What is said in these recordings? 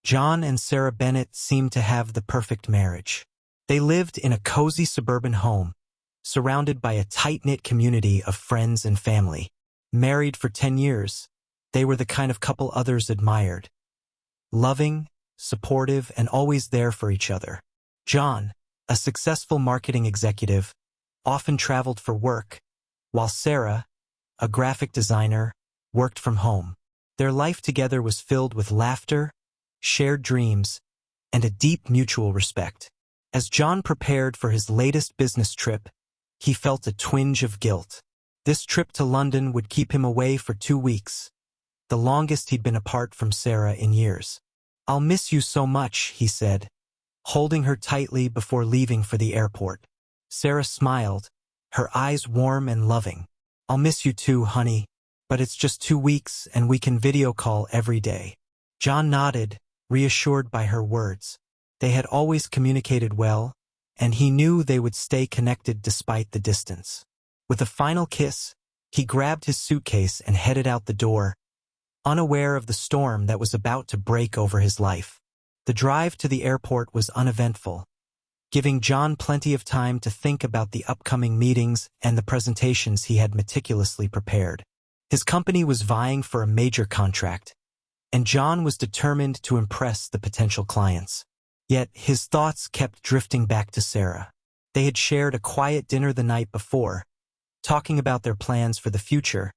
John and Sarah Bennett seemed to have the perfect marriage. They lived in a cozy suburban home, surrounded by a tight-knit community of friends and family. Married for 10 years, they were the kind of couple others admired. Loving, supportive, and always there for each other. John, a successful marketing executive, often traveled for work, while Sarah, a graphic designer, worked from home. Their life together was filled with laughter, shared dreams, and a deep mutual respect. As John prepared for his latest business trip, he felt a twinge of guilt. This trip to London would keep him away for 2 weeks, the longest he'd been apart from Sarah in years. "I'll miss you so much," he said, holding her tightly before leaving for the airport. Sarah smiled, her eyes warm and loving. "I'll miss you too, honey, but it's just 2 weeks and we can video call every day." John nodded, reassured by her words. They had always communicated well, and he knew they would stay connected despite the distance. With a final kiss, he grabbed his suitcase and headed out the door, unaware of the storm that was about to break over his life. The drive to the airport was uneventful, giving John plenty of time to think about the upcoming meetings and the presentations he had meticulously prepared. His company was vying for a major contract, and John was determined to impress the potential clients. Yet his thoughts kept drifting back to Sarah. They had shared a quiet dinner the night before, talking about their plans for the future,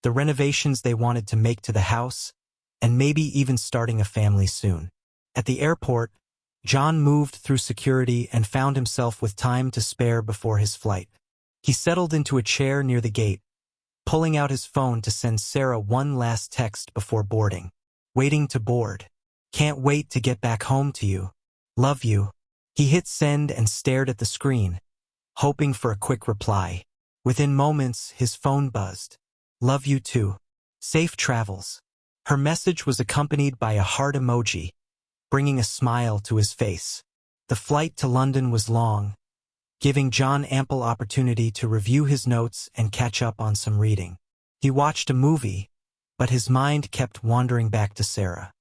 the renovations they wanted to make to the house, and maybe even starting a family soon. At the airport, John moved through security and found himself with time to spare before his flight. He settled into a chair near the gate, pulling out his phone to send Sarah one last text before boarding. "Waiting to board. Can't wait to get back home to you. Love you." He hit send and stared at the screen, hoping for a quick reply. Within moments, his phone buzzed. "Love you too. Safe travels." Her message was accompanied by a heart emoji, bringing a smile to his face. The flight to London was long, giving John ample opportunity to review his notes and catch up on some reading. He watched a movie, but his mind kept wandering back to Sarah.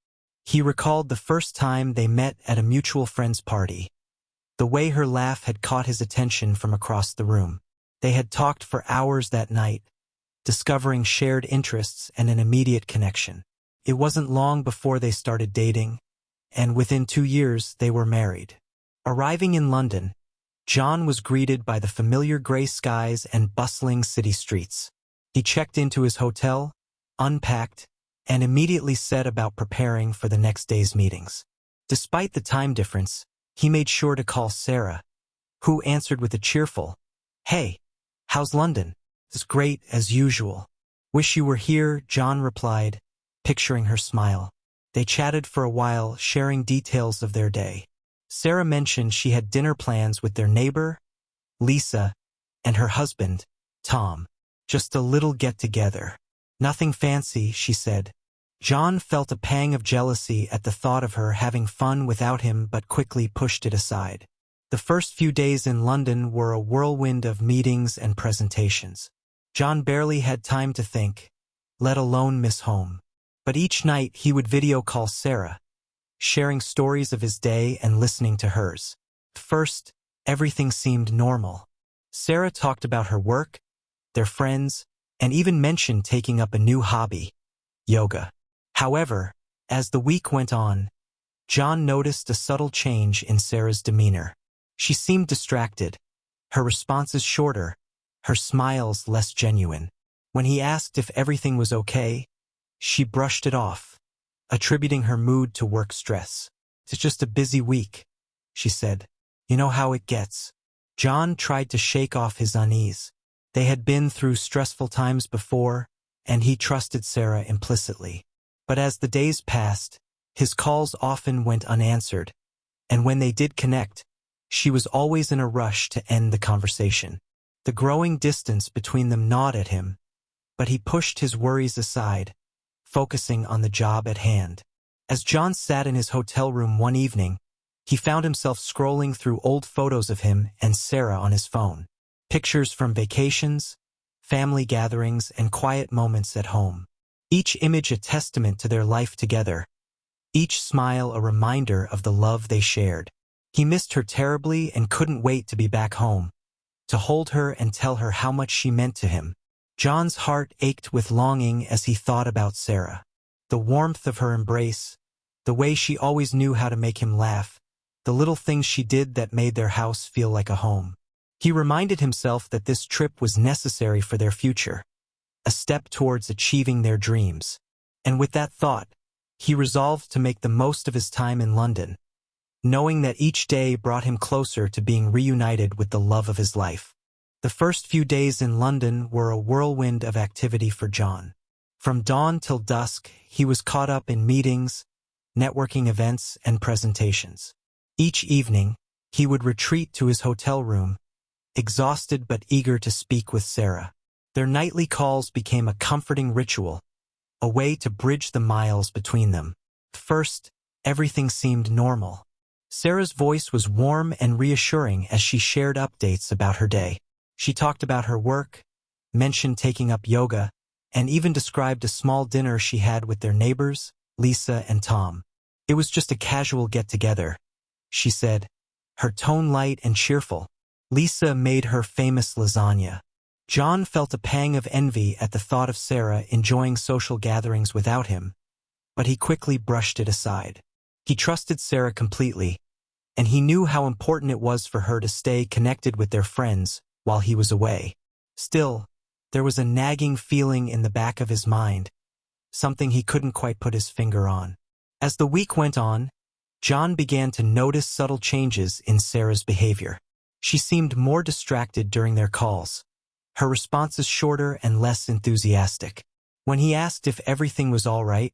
He recalled the first time they met at a mutual friend's party. The way her laugh had caught his attention from across the room. They had talked for hours that night, discovering shared interests and an immediate connection. It wasn't long before they started dating, and within 2 years they were married. Arriving in London, John was greeted by the familiar gray skies and bustling city streets. He checked into his hotel, unpacked, and immediately set about preparing for the next day's meetings. Despite the time difference, he made sure to call Sarah, who answered with a cheerful, "Hey, how's London?" "It's great as usual. Wish you were here," John replied, picturing her smile. They chatted for a while, sharing details of their day. Sarah mentioned she had dinner plans with their neighbor, Lisa, and her husband, Tom. "Just a little get-together. Nothing fancy," she said. John felt a pang of jealousy at the thought of her having fun without him, but quickly pushed it aside. The first few days in London were a whirlwind of meetings and presentations. John barely had time to think, let alone miss home. But each night he would video call Sarah, sharing stories of his day and listening to hers. At first, everything seemed normal. Sarah talked about her work, their friends, and even mentioned taking up a new hobby, yoga. However, as the week went on, John noticed a subtle change in Sarah's demeanor. She seemed distracted, her responses shorter, her smiles less genuine. When he asked if everything was okay, she brushed it off, attributing her mood to work stress. "It's just a busy week," she said. "You know how it gets." John tried to shake off his unease. They had been through stressful times before, and he trusted Sarah implicitly. But as the days passed, his calls often went unanswered, and when they did connect, she was always in a rush to end the conversation. The growing distance between them gnawed at him, but he pushed his worries aside, focusing on the job at hand. As John sat in his hotel room one evening, he found himself scrolling through old photos of him and Sarah on his phone. Pictures from vacations, family gatherings, and quiet moments at home. Each image a testament to their life together, each smile a reminder of the love they shared. He missed her terribly and couldn't wait to be back home, to hold her and tell her how much she meant to him. John's heart ached with longing as he thought about Sarah. The warmth of her embrace, the way she always knew how to make him laugh, the little things she did that made their house feel like a home. He reminded himself that this trip was necessary for their future, a step towards achieving their dreams. And with that thought, he resolved to make the most of his time in London, knowing that each day brought him closer to being reunited with the love of his life. The first few days in London were a whirlwind of activity for John. From dawn till dusk, he was caught up in meetings, networking events, and presentations. Each evening, he would retreat to his hotel room, exhausted but eager to speak with Sarah. Their nightly calls became a comforting ritual, a way to bridge the miles between them. At first, everything seemed normal. Sarah's voice was warm and reassuring as she shared updates about her day. She talked about her work, mentioned taking up yoga, and even described a small dinner she had with their neighbors, Lisa and Tom. It was just a casual get-together, she said, her tone light and cheerful. Lisa made her famous lasagna. John felt a pang of envy at the thought of Sarah enjoying social gatherings without him, but he quickly brushed it aside. He trusted Sarah completely, and he knew how important it was for her to stay connected with their friends while he was away. Still, there was a nagging feeling in the back of his mind, something he couldn't quite put his finger on. As the week went on, John began to notice subtle changes in Sarah's behavior. She seemed more distracted during their calls, her responses shorter and less enthusiastic. When he asked if everything was all right,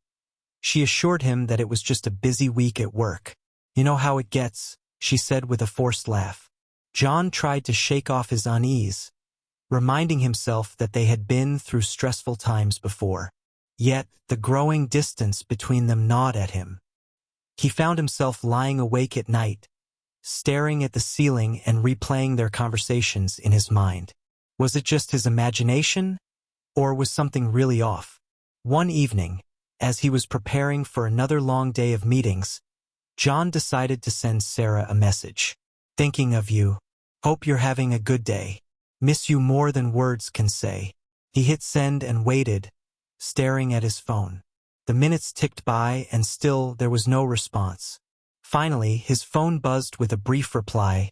she assured him that it was just a busy week at work. "You know how it gets," she said with a forced laugh. John tried to shake off his unease, reminding himself that they had been through stressful times before. Yet, the growing distance between them gnawed at him. He found himself lying awake at night, staring at the ceiling and replaying their conversations in his mind. Was it just his imagination, or was something really off? One evening, as he was preparing for another long day of meetings, John decided to send Sarah a message. "Thinking of you. Hope you're having a good day. Miss you more than words can say." He hit send and waited, staring at his phone. The minutes ticked by and still there was no response. Finally, his phone buzzed with a brief reply.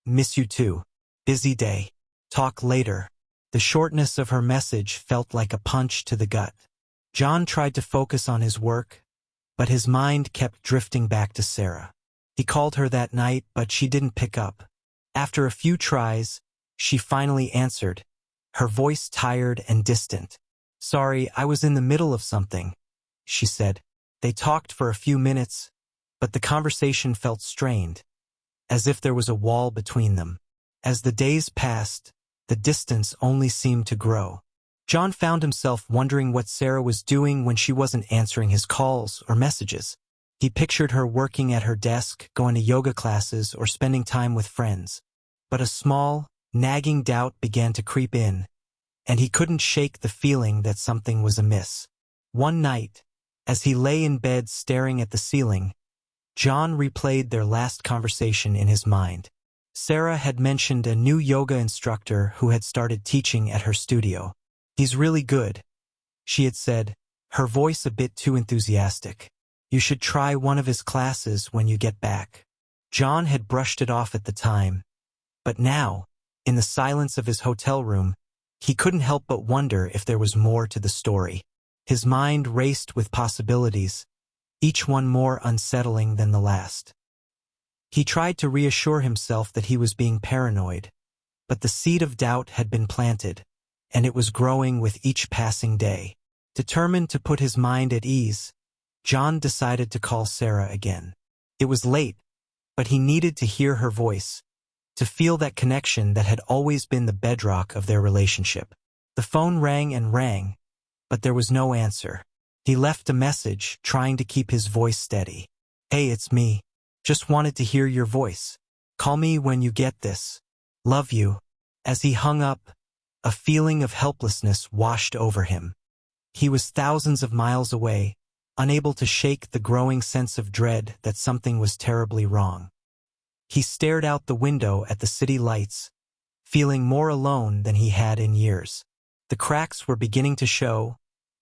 "Miss you too. Busy day. Talk later." The shortness of her message felt like a punch to the gut. John tried to focus on his work, but his mind kept drifting back to Sarah. He called her that night, but she didn't pick up. After a few tries, she finally answered, her voice tired and distant. "Sorry, I was in the middle of something," she said. They talked for a few minutes, but the conversation felt strained, as if there was a wall between them. As the days passed, the distance only seemed to grow. John found himself wondering what Sarah was doing when she wasn't answering his calls or messages. He pictured her working at her desk, going to yoga classes, or spending time with friends. But a small, nagging doubt began to creep in, and he couldn't shake the feeling that something was amiss. One night, as he lay in bed staring at the ceiling, John replayed their last conversation in his mind. Sarah had mentioned a new yoga instructor who had started teaching at her studio. "He's really good," she had said, her voice a bit too enthusiastic. "You should try one of his classes when you get back." John had brushed it off at the time, but now, in the silence of his hotel room, he couldn't help but wonder if there was more to the story. His mind raced with possibilities, each one more unsettling than the last. He tried to reassure himself that he was being paranoid, but the seed of doubt had been planted, and it was growing with each passing day. Determined to put his mind at ease, John decided to call Sarah again. It was late, but he needed to hear her voice, to feel that connection that had always been the bedrock of their relationship. The phone rang and rang, but there was no answer. He left a message, trying to keep his voice steady. "Hey, it's me. Just wanted to hear your voice. Call me when you get this. Love you." As he hung up, a feeling of helplessness washed over him. He was thousands of miles away, unable to shake the growing sense of dread that something was terribly wrong. He stared out the window at the city lights, feeling more alone than he had in years. The cracks were beginning to show,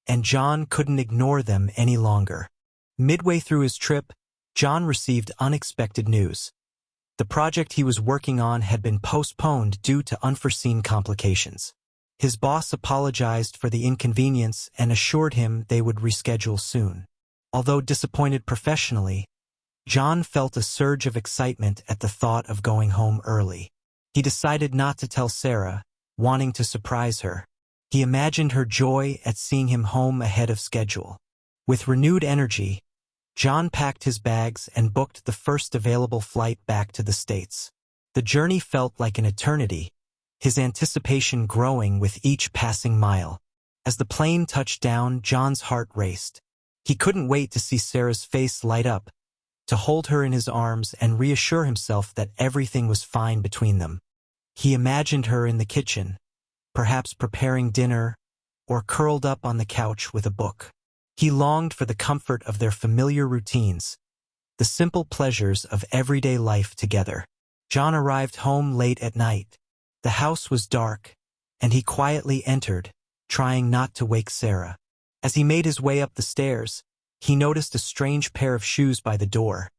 and John couldn't ignore them any longer. Midway through his trip, John received unexpected news. The project he was working on had been postponed due to unforeseen complications. His boss apologized for the inconvenience and assured him they would reschedule soon. Although disappointed professionally, John felt a surge of excitement at the thought of going home early. He decided not to tell Sarah, wanting to surprise her. He imagined her joy at seeing him home ahead of schedule. With renewed energy, John packed his bags and booked the first available flight back to the States. The journey felt like an eternity, his anticipation growing with each passing mile. As the plane touched down, John's heart raced. He couldn't wait to see Sarah's face light up, to hold her in his arms and reassure himself that everything was fine between them. He imagined her in the kitchen, perhaps preparing dinner, or curled up on the couch with a book. He longed for the comfort of their familiar routines, the simple pleasures of everyday life together. John arrived home late at night. The house was dark, and he quietly entered, trying not to wake Sarah. As he made his way up the stairs, he noticed a strange pair of shoes by the door,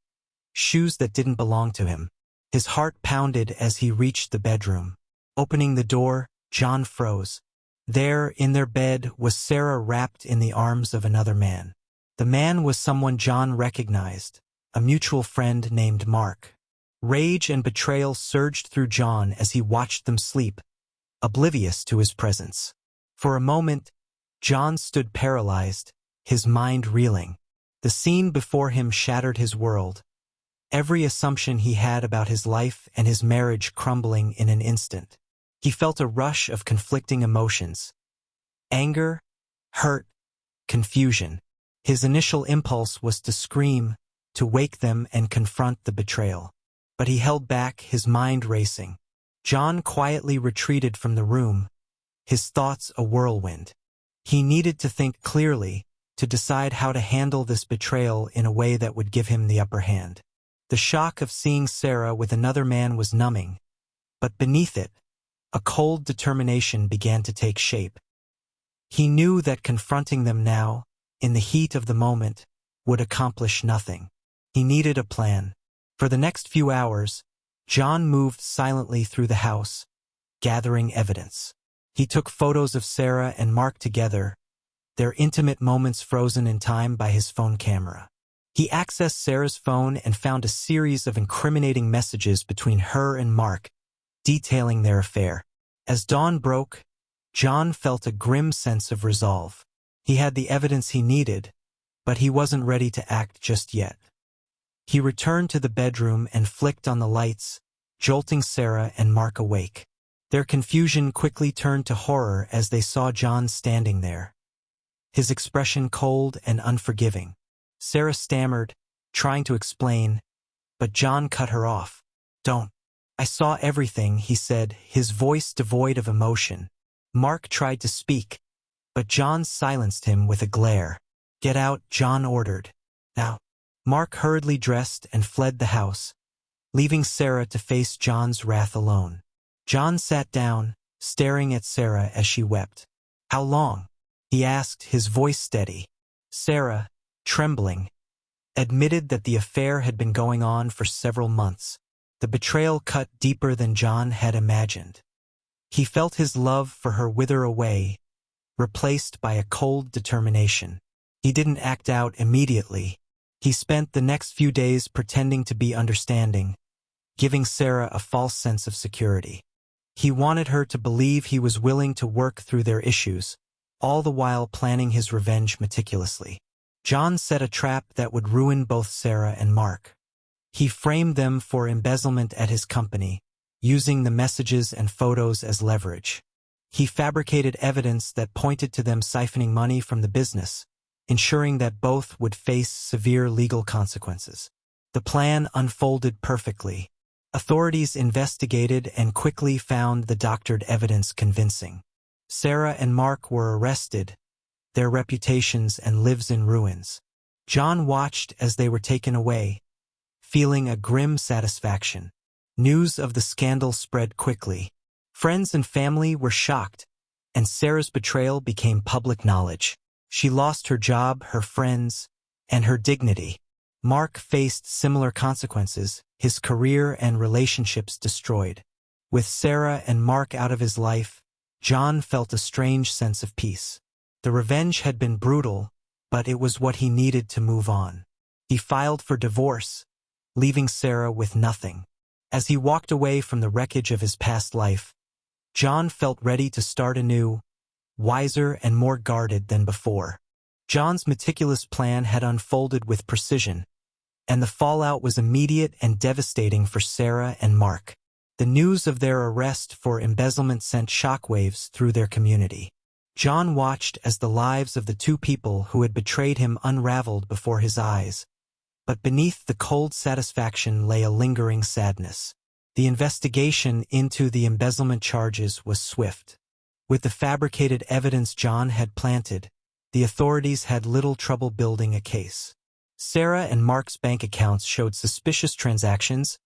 shoes that didn't belong to him. His heart pounded as he reached the bedroom. Opening the door, John froze. There, in their bed, was Sarah wrapped in the arms of another man. The man was someone John recognized, a mutual friend named Mark. Rage and betrayal surged through John as he watched them sleep, oblivious to his presence. For a moment, John stood paralyzed, his mind reeling. The scene before him shattered his world, every assumption he had about his life and his marriage crumbling in an instant. He felt a rush of conflicting emotions: anger, hurt, confusion. His initial impulse was to scream, to wake them and confront the betrayal. But he held back, his mind racing. John quietly retreated from the room, his thoughts a whirlwind. He needed to think clearly, to decide how to handle this betrayal in a way that would give him the upper hand. The shock of seeing Sarah with another man was numbing, but beneath it, a cold determination began to take shape. He knew that confronting them now, in the heat of the moment, would accomplish nothing. He needed a plan. For the next few hours, John moved silently through the house, gathering evidence. He took photos of Sarah and Mark together, their intimate moments frozen in time by his phone camera. He accessed Sarah's phone and found a series of incriminating messages between her and Mark, detailing their affair. As dawn broke, John felt a grim sense of resolve. He had the evidence he needed, but he wasn't ready to act just yet. He returned to the bedroom and flicked on the lights, jolting Sarah and Mark awake. Their confusion quickly turned to horror as they saw John standing there, his expression cold and unforgiving. Sarah stammered, trying to explain, but John cut her off. "Don't. I saw everything," he said, his voice devoid of emotion. Mark tried to speak, but John silenced him with a glare. "Get out," John ordered. "Now." Mark hurriedly dressed and fled the house, leaving Sarah to face John's wrath alone. John sat down, staring at Sarah as she wept. "How long?" he asked, his voice steady. Sarah, trembling, admitted that the affair had been going on for several months. The betrayal cut deeper than John had imagined. He felt his love for her wither away, replaced by a cold determination. He didn't act out immediately. He spent the next few days pretending to be understanding, giving Sarah a false sense of security. He wanted her to believe he was willing to work through their issues, all the while planning his revenge meticulously. John set a trap that would ruin both Sarah and Mark. He framed them for embezzlement at his company, using the messages and photos as leverage. He fabricated evidence that pointed to them siphoning money from the business, ensuring that both would face severe legal consequences. The plan unfolded perfectly. Authorities investigated and quickly found the doctored evidence convincing. Sarah and Mark were arrested, their reputations and lives in ruins. John watched as they were taken away, feeling a grim satisfaction. News of the scandal spread quickly. Friends and family were shocked, and Sarah's betrayal became public knowledge. She lost her job, her friends, and her dignity. Mark faced similar consequences, his career and relationships destroyed. With Sarah and Mark out of his life, John felt a strange sense of peace. The revenge had been brutal, but it was what he needed to move on. He filed for divorce, leaving Sarah with nothing. As he walked away from the wreckage of his past life, John felt ready to start anew, wiser and more guarded than before. John's meticulous plan had unfolded with precision, and the fallout was immediate and devastating for Sarah and Mark. The news of their arrest for embezzlement sent shockwaves through their community. John watched as the lives of the two people who had betrayed him unraveled before his eyes, but beneath the cold satisfaction lay a lingering sadness. The investigation into the embezzlement charges was swift. With the fabricated evidence John had planted, the authorities had little trouble building a case. Sarah and Mark's bank accounts showed suspicious transactions,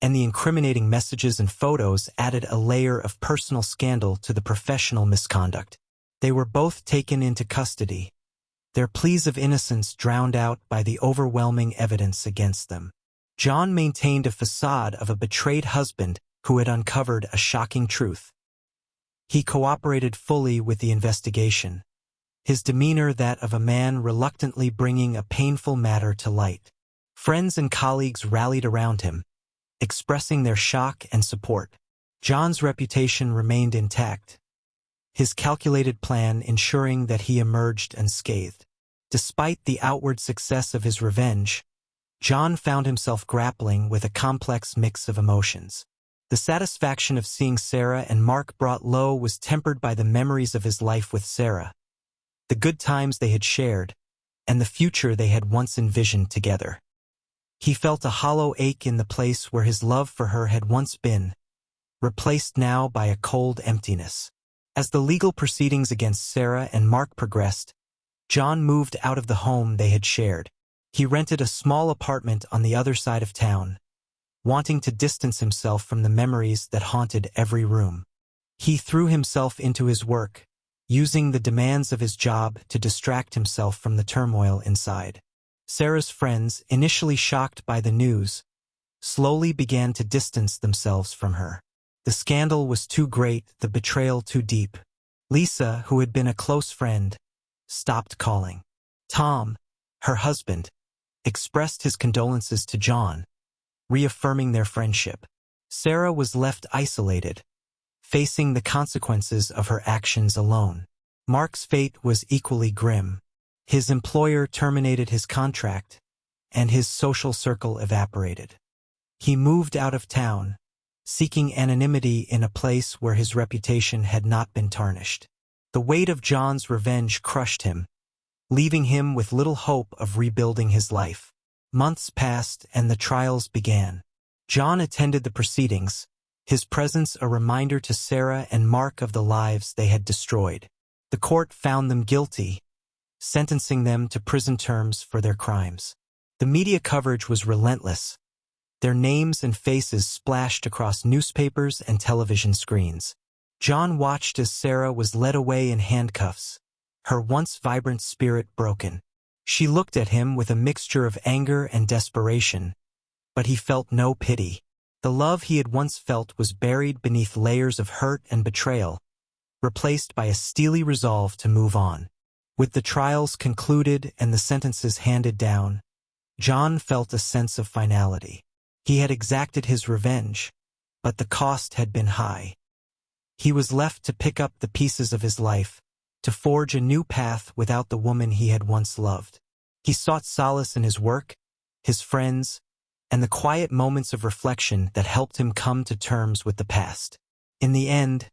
and the incriminating messages and photos added a layer of personal scandal to the professional misconduct. They were both taken into custody, their pleas of innocence drowned out by the overwhelming evidence against them. John maintained a facade of a betrayed husband who had uncovered a shocking truth. He cooperated fully with the investigation, his demeanor that of a man reluctantly bringing a painful matter to light. Friends and colleagues rallied around him, expressing their shock and support. John's reputation remained intact, his calculated plan ensuring that he emerged unscathed. Despite the outward success of his revenge, John found himself grappling with a complex mix of emotions. The satisfaction of seeing Sarah and Mark brought low was tempered by the memories of his life with Sarah, the good times they had shared, and the future they had once envisioned together. He felt a hollow ache in the place where his love for her had once been, replaced now by a cold emptiness. As the legal proceedings against Sarah and Mark progressed, John moved out of the home they had shared. He rented a small apartment on the other side of town, wanting to distance himself from the memories that haunted every room. He threw himself into his work, using the demands of his job to distract himself from the turmoil inside. Sarah's friends, initially shocked by the news, slowly began to distance themselves from her. The scandal was too great, the betrayal too deep. Lisa, who had been a close friend, stopped calling. Tom, her husband, expressed his condolences to John, reaffirming their friendship. Sarah was left isolated, facing the consequences of her actions alone. Mark's fate was equally grim. His employer terminated his contract, and his social circle evaporated. He moved out of town, seeking anonymity in a place where his reputation had not been tarnished. The weight of John's revenge crushed him, leaving him with little hope of rebuilding his life. Months passed and the trials began. John attended the proceedings, his presence a reminder to Sarah and Mark of the lives they had destroyed. The court found them guilty, sentencing them to prison terms for their crimes. The media coverage was relentless. Their names and faces splashed across newspapers and television screens. John watched as Sarah was led away in handcuffs, her once vibrant spirit broken. She looked at him with a mixture of anger and desperation, but he felt no pity. The love he had once felt was buried beneath layers of hurt and betrayal, replaced by a steely resolve to move on. With the trials concluded and the sentences handed down, John felt a sense of finality. He had exacted his revenge, but the cost had been high. He was left to pick up the pieces of his life, to forge a new path without the woman he had once loved. He sought solace in his work, his friends, and the quiet moments of reflection that helped him come to terms with the past. In the end,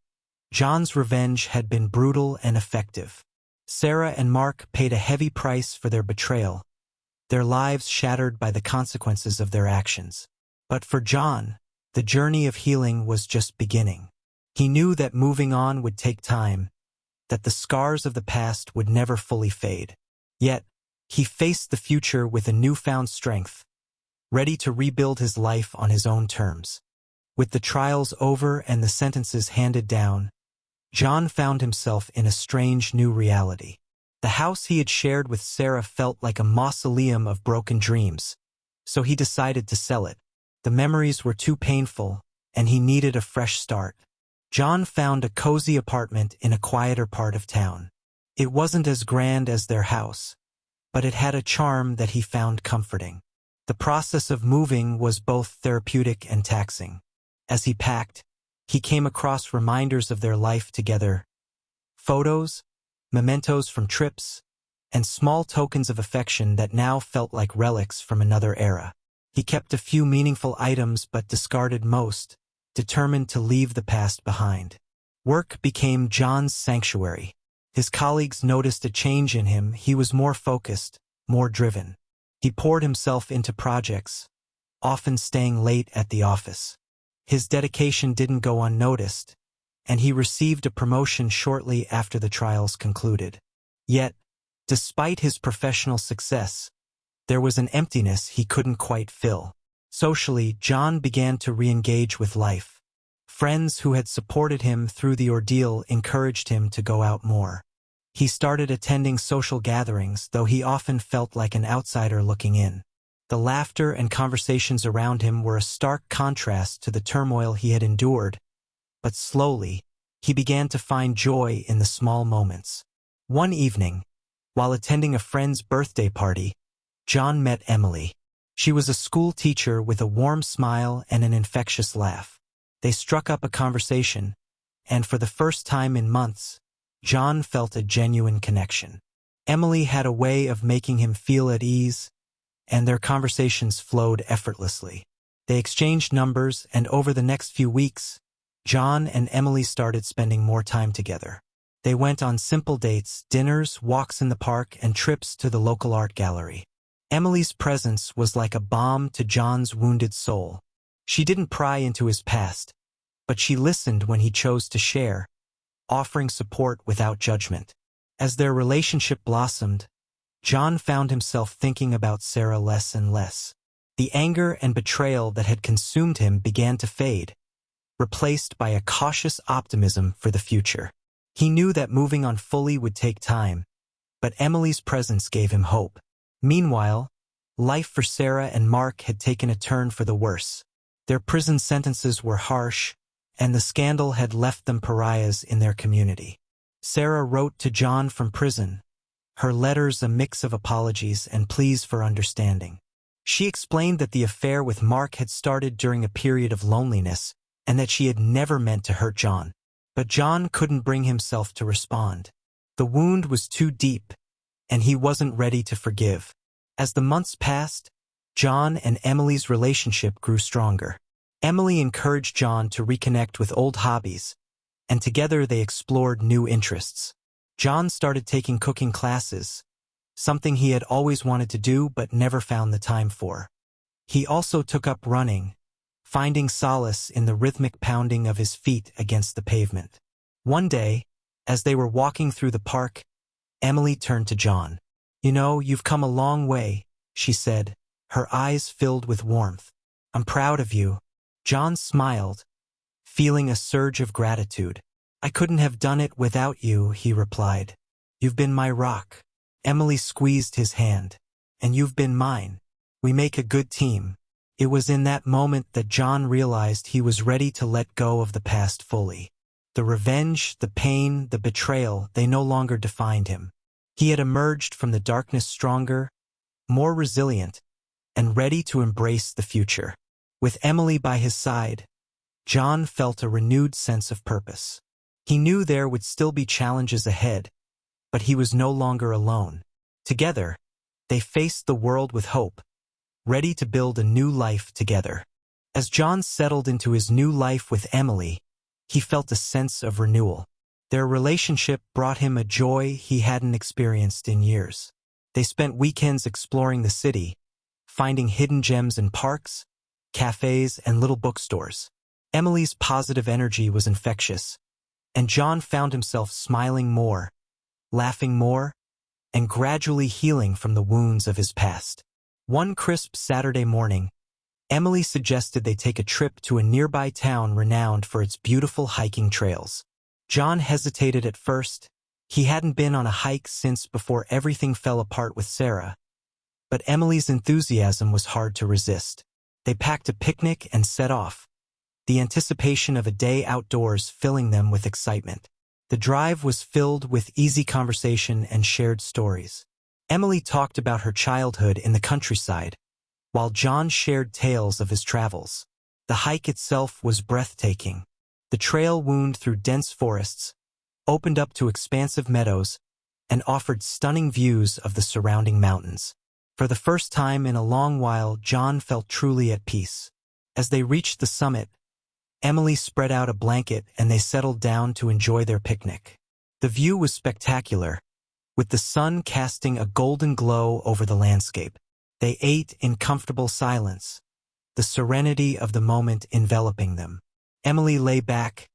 John's revenge had been brutal and effective. Sarah and Mark paid a heavy price for their betrayal, their lives shattered by the consequences of their actions. But for John, the journey of healing was just beginning. He knew that moving on would take time, that the scars of the past would never fully fade. Yet, He faced the future with a newfound strength, ready to rebuild his life on his own terms. With the trials over and the sentences handed down, John found himself in a strange new reality. The house he had shared with Sarah felt like a mausoleum of broken dreams, so he decided to sell it. The memories were too painful, and he needed a fresh start. John found a cozy apartment in a quieter part of town. It wasn't as grand as their house, but it had a charm that he found comforting. The process of moving was both therapeutic and taxing. As he packed, he came across reminders of their life together, photos, mementos from trips, and small tokens of affection that now felt like relics from another era. He kept a few meaningful items but discarded most, determined to leave the past behind. Work became John's sanctuary. His colleagues noticed a change in him. He was more focused, more driven. He poured himself into projects, often staying late at the office. His dedication didn't go unnoticed, and he received a promotion shortly after the trials concluded. Yet, despite his professional success, there was an emptiness he couldn't quite fill. Socially, John began to re-engage with life. Friends who had supported him through the ordeal encouraged him to go out more. He started attending social gatherings, though he often felt like an outsider looking in. The laughter and conversations around him were a stark contrast to the turmoil he had endured, but slowly, he began to find joy in the small moments. One evening, while attending a friend's birthday party, John met Emily. She was a school teacher with a warm smile and an infectious laugh. They struck up a conversation, and for the first time in months, John felt a genuine connection. Emily had a way of making him feel at ease, and their conversations flowed effortlessly. They exchanged numbers, and over the next few weeks, John and Emily started spending more time together. They went on simple dates, dinners, walks in the park, and trips to the local art gallery. Emily's presence was like a balm to John's wounded soul. She didn't pry into his past, but she listened when he chose to share, offering support without judgment. As their relationship blossomed, John found himself thinking about Sarah less and less. The anger and betrayal that had consumed him began to fade, replaced by a cautious optimism for the future. He knew that moving on fully would take time, but Emily's presence gave him hope. Meanwhile, life for Sarah and Mark had taken a turn for the worse. Their prison sentences were harsh, and the scandal had left them pariahs in their community. Sarah wrote to John from prison, her letters a mix of apologies and pleas for understanding. She explained that the affair with Mark had started during a period of loneliness and that she had never meant to hurt John. But John couldn't bring himself to respond. The wound was too deep, and he wasn't ready to forgive. As the months passed, John and Emily's relationship grew stronger. Emily encouraged John to reconnect with old hobbies, and together they explored new interests. John started taking cooking classes, something he had always wanted to do but never found the time for. He also took up running, finding solace in the rhythmic pounding of his feet against the pavement. One day, as they were walking through the park, Emily turned to John. "You know, you've come a long way," she said, her eyes filled with warmth. "I'm proud of you." John smiled, feeling a surge of gratitude. "I couldn't have done it without you," he replied. "You've been my rock." Emily squeezed his hand. "And you've been mine. We make a good team." It was in that moment that John realized he was ready to let go of the past fully. The revenge, the pain, the betrayal, they no longer defined him. He had emerged from the darkness stronger, more resilient, and ready to embrace the future. With Emily by his side, John felt a renewed sense of purpose. He knew there would still be challenges ahead, but he was no longer alone. Together, they faced the world with hope, ready to build a new life together. As John settled into his new life with Emily, he felt a sense of renewal. Their relationship brought him a joy he hadn't experienced in years. They spent weekends exploring the city, finding hidden gems in parks, cafes, and little bookstores. Emily's positive energy was infectious, and John found himself smiling more, laughing more, and gradually healing from the wounds of his past. One crisp Saturday morning, Emily suggested they take a trip to a nearby town renowned for its beautiful hiking trails. John hesitated at first. He hadn't been on a hike since before everything fell apart with Sarah. But Emily's enthusiasm was hard to resist. They packed a picnic and set off, the anticipation of a day outdoors filling them with excitement. The drive was filled with easy conversation and shared stories. Emily talked about her childhood in the countryside, while John shared tales of his travels. The hike itself was breathtaking. The trail wound through dense forests, opened up to expansive meadows, and offered stunning views of the surrounding mountains. For the first time in a long while, John felt truly at peace. As they reached the summit, Emily spread out a blanket and they settled down to enjoy their picnic. The view was spectacular, with the sun casting a golden glow over the landscape. They ate in comfortable silence, the serenity of the moment enveloping them. Emily lay back,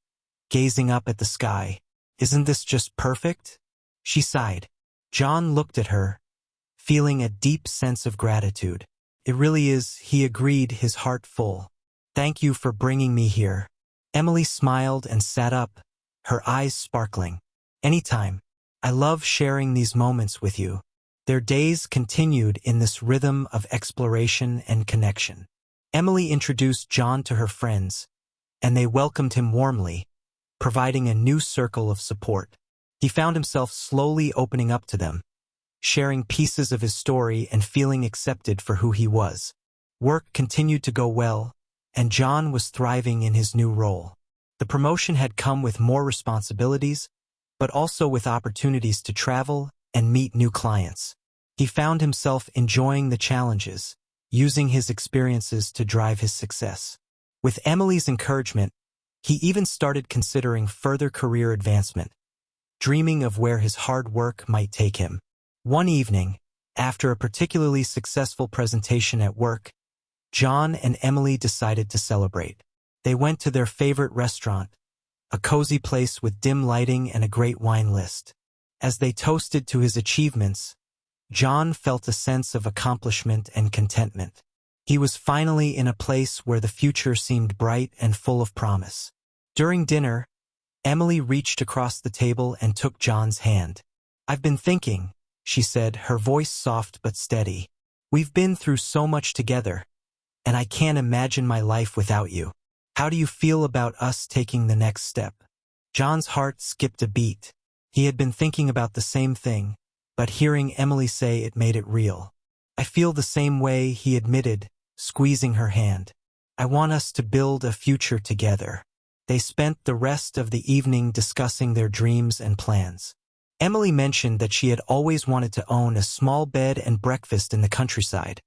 gazing up at the sky. "Isn't this just perfect?" she sighed. John looked at her, feeling a deep sense of gratitude. "It really is," he agreed, his heart full. "Thank you for bringing me here." Emily smiled and sat up, her eyes sparkling. "Anytime. I love sharing these moments with you." Their days continued in this rhythm of exploration and connection. Emily introduced John to her friends, and they welcomed him warmly, providing a new circle of support. He found himself slowly opening up to them, sharing pieces of his story and feeling accepted for who he was. Work continued to go well, and John was thriving in his new role. The promotion had come with more responsibilities, but also with opportunities to travel and meet new clients. He found himself enjoying the challenges, using his experiences to drive his success. With Emily's encouragement, he even started considering further career advancement, dreaming of where his hard work might take him. One evening, after a particularly successful presentation at work, John and Emily decided to celebrate. They went to their favorite restaurant, a cozy place with dim lighting and a great wine list. As they toasted to his achievements, John felt a sense of accomplishment and contentment. He was finally in a place where the future seemed bright and full of promise. During dinner, Emily reached across the table and took John's hand. "I've been thinking," she said, her voice soft but steady. "We've been through so much together, and I can't imagine my life without you. How do you feel about us taking the next step?" John's heart skipped a beat. He had been thinking about the same thing, but hearing Emily say it made it real. "I feel the same way," he admitted, squeezing her hand. "I want us to build a future together." They spent the rest of the evening discussing their dreams and plans. Emily mentioned that she had always wanted to own a small bed and breakfast in the countryside,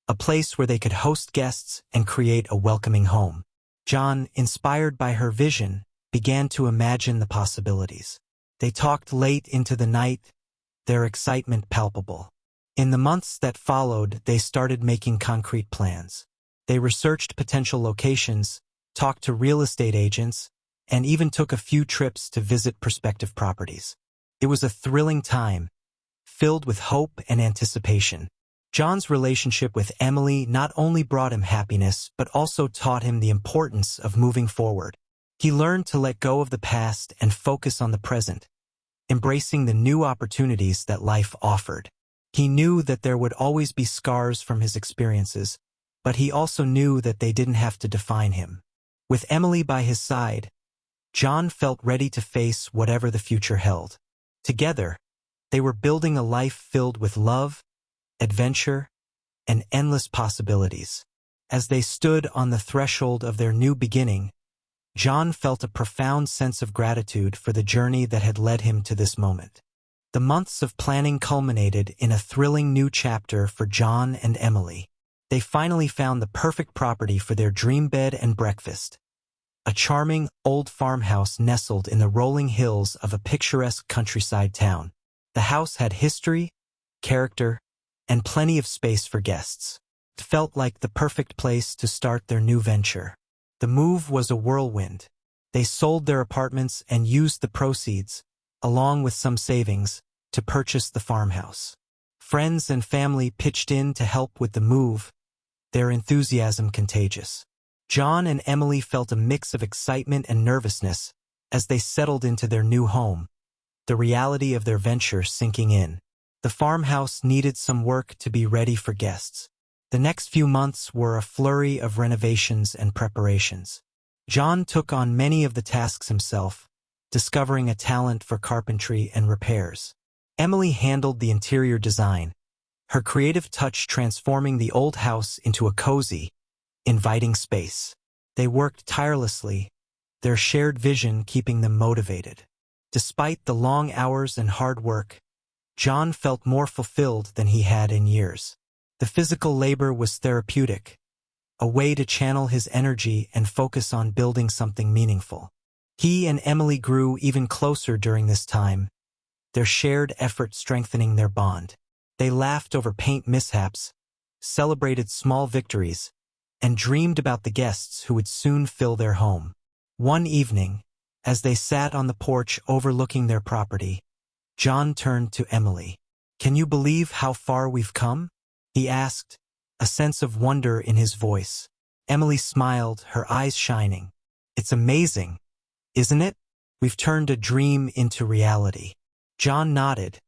a place where they could host guests and create a welcoming home. John, inspired by her vision, began to imagine the possibilities. They talked late into the night, their excitement palpable. In the months that followed, they started making concrete plans. They researched potential locations, talked to real estate agents, and even took a few trips to visit prospective properties. It was a thrilling time, filled with hope and anticipation. John's relationship with Emily not only brought him happiness, but also taught him the importance of moving forward. He learned to let go of the past and focus on the present, embracing the new opportunities that life offered. He knew that there would always be scars from his experiences, but he also knew that they didn't have to define him. With Emily by his side, John felt ready to face whatever the future held. Together, they were building a life filled with love, adventure, and endless possibilities. As they stood on the threshold of their new beginning, John felt a profound sense of gratitude for the journey that had led him to this moment. The months of planning culminated in a thrilling new chapter for John and Emily. They finally found the perfect property for their dream bed and breakfast. A charming, old farmhouse nestled in the rolling hills of a picturesque countryside town. The house had history, character, and plenty of space for guests. It felt like the perfect place to start their new venture. The move was a whirlwind. They sold their apartments and used the proceeds, along with some savings, to purchase the farmhouse. Friends and family pitched in to help with the move, their enthusiasm contagious. John and Emily felt a mix of excitement and nervousness as they settled into their new home, the reality of their venture sinking in. The farmhouse needed some work to be ready for guests. The next few months were a flurry of renovations and preparations. John took on many of the tasks himself, discovering a talent for carpentry and repairs. Emily handled the interior design, her creative touch transforming the old house into a cozy, inviting space. They worked tirelessly, their shared vision keeping them motivated. Despite the long hours and hard work, John felt more fulfilled than he had in years. The physical labor was therapeutic, a way to channel his energy and focus on building something meaningful. He and Emily grew even closer during this time, their shared effort strengthening their bond. They laughed over paint mishaps, celebrated small victories, and dreamed about the guests who would soon fill their home. One evening, as they sat on the porch overlooking their property, John turned to Emily. "Can you believe how far we've come?" he asked, a sense of wonder in his voice. Emily smiled, her eyes shining. "It's amazing, isn't it? We've turned a dream into reality." John nodded,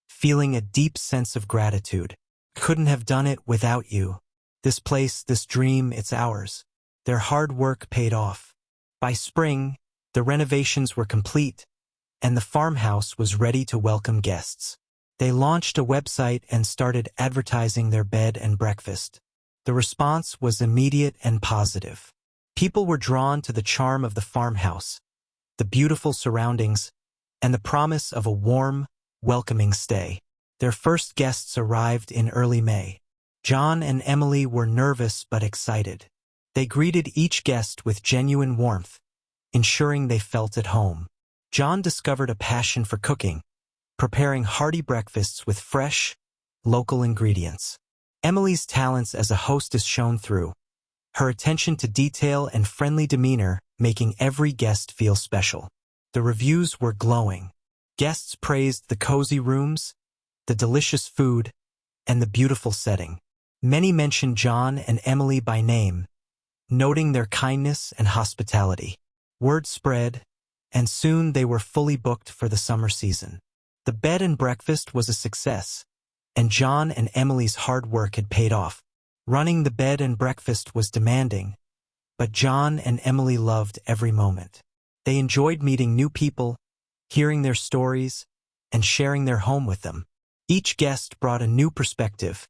feeling a deep sense of gratitude. "Couldn't have done it without you. This place, this dream, it's ours." Their hard work paid off. By spring, the renovations were complete, and the farmhouse was ready to welcome guests. They launched a website and started advertising their bed and breakfast. The response was immediate and positive. People were drawn to the charm of the farmhouse, the beautiful surroundings, and the promise of a warm, welcoming stay. Their first guests arrived in early May. John and Emily were nervous but excited. They greeted each guest with genuine warmth, ensuring they felt at home. John discovered a passion for cooking, preparing hearty breakfasts with fresh, local ingredients. Emily's talents as a hostess shone through, her attention to detail and friendly demeanor making every guest feel special. The reviews were glowing. Guests praised the cozy rooms, the delicious food, and the beautiful setting. Many mentioned John and Emily by name, noting their kindness and hospitality. Word spread, and soon they were fully booked for the summer season. The bed and breakfast was a success, and John and Emily's hard work had paid off. Running the bed and breakfast was demanding, but John and Emily loved every moment. They enjoyed meeting new people, hearing their stories, and sharing their home with them. Each guest brought a new perspective,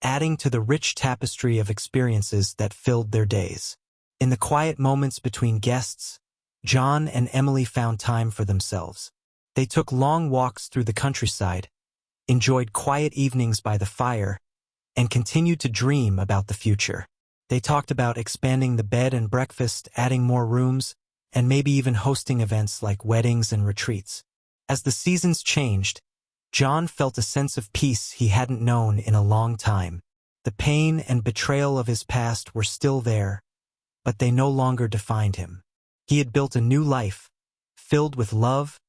adding to the rich tapestry of experiences that filled their days. In the quiet moments between guests, John and Emily found time for themselves. They took long walks through the countryside, enjoyed quiet evenings by the fire, and continued to dream about the future. They talked about expanding the bed and breakfast, adding more rooms, and maybe even hosting events like weddings and retreats. As the seasons changed, John felt a sense of peace he hadn't known in a long time. The pain and betrayal of his past were still there, but they no longer defined him. He had built a new life, filled with love,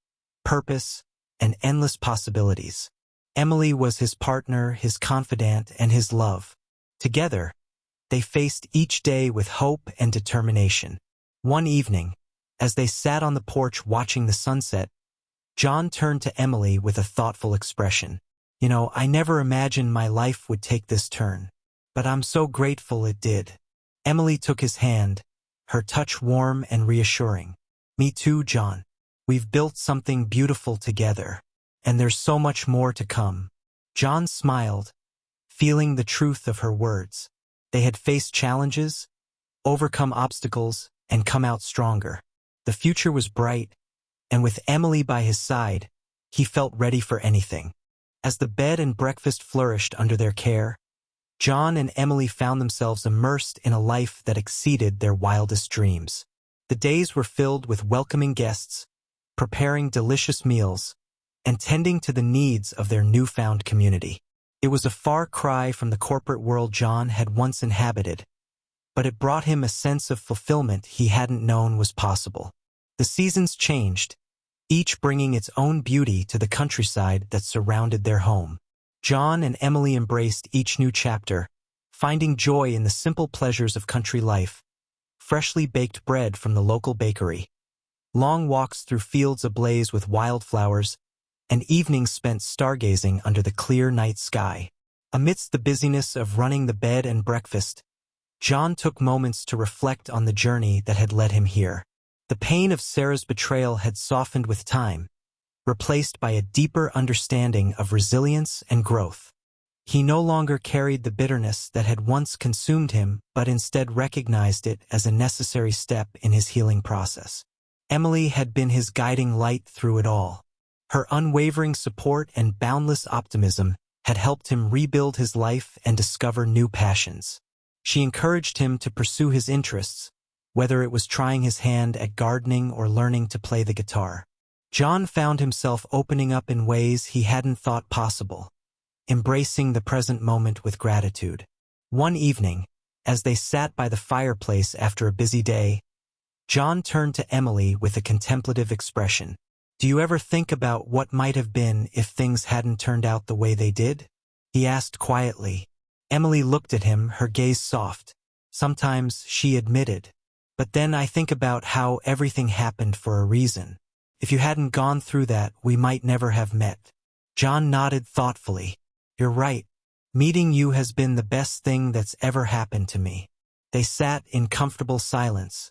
purpose, and endless possibilities. Emily was his partner, his confidant, and his love. Together, they faced each day with hope and determination. One evening, as they sat on the porch watching the sunset, John turned to Emily with a thoughtful expression. "You know, I never imagined my life would take this turn, but I'm so grateful it did." Emily took his hand, her touch warm and reassuring. "Me too, John. We've built something beautiful together, and there's so much more to come." John smiled, feeling the truth of her words. They had faced challenges, overcome obstacles, and come out stronger. The future was bright, and with Emily by his side, he felt ready for anything. As the bed and breakfast flourished under their care, John and Emily found themselves immersed in a life that exceeded their wildest dreams. The days were filled with welcoming guests, preparing delicious meals, and tending to the needs of their newfound community. It was a far cry from the corporate world John had once inhabited, but it brought him a sense of fulfillment he hadn't known was possible. The seasons changed, each bringing its own beauty to the countryside that surrounded their home. John and Emily embraced each new chapter, finding joy in the simple pleasures of country life, freshly baked bread from the local bakery, long walks through fields ablaze with wildflowers, and evenings spent stargazing under the clear night sky. Amidst the busyness of running the bed and breakfast, John took moments to reflect on the journey that had led him here. The pain of Sarah's betrayal had softened with time, replaced by a deeper understanding of resilience and growth. He no longer carried the bitterness that had once consumed him, but instead recognized it as a necessary step in his healing process. Emily had been his guiding light through it all. Her unwavering support and boundless optimism had helped him rebuild his life and discover new passions. She encouraged him to pursue his interests, whether it was trying his hand at gardening or learning to play the guitar. John found himself opening up in ways he hadn't thought possible, embracing the present moment with gratitude. One evening, as they sat by the fireplace after a busy day, John turned to Emily with a contemplative expression. "Do you ever think about what might have been if things hadn't turned out the way they did?" he asked quietly. Emily looked at him, her gaze soft. "Sometimes," she admitted. "But then I think about how everything happened for a reason. If you hadn't gone through that, we might never have met." John nodded thoughtfully. "You're right. Meeting you has been the best thing that's ever happened to me." They sat in comfortable silence,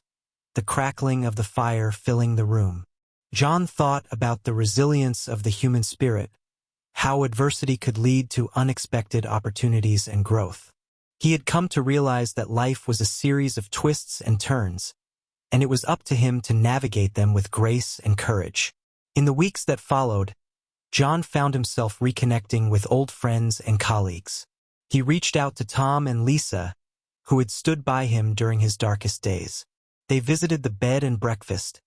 the crackling of the fire filling the room. John thought about the resilience of the human spirit, how adversity could lead to unexpected opportunities and growth. He had come to realize that life was a series of twists and turns, and it was up to him to navigate them with grace and courage. In the weeks that followed, John found himself reconnecting with old friends and colleagues. He reached out to Tom and Lisa, who had stood by him during his darkest days. They visited the bed and breakfast,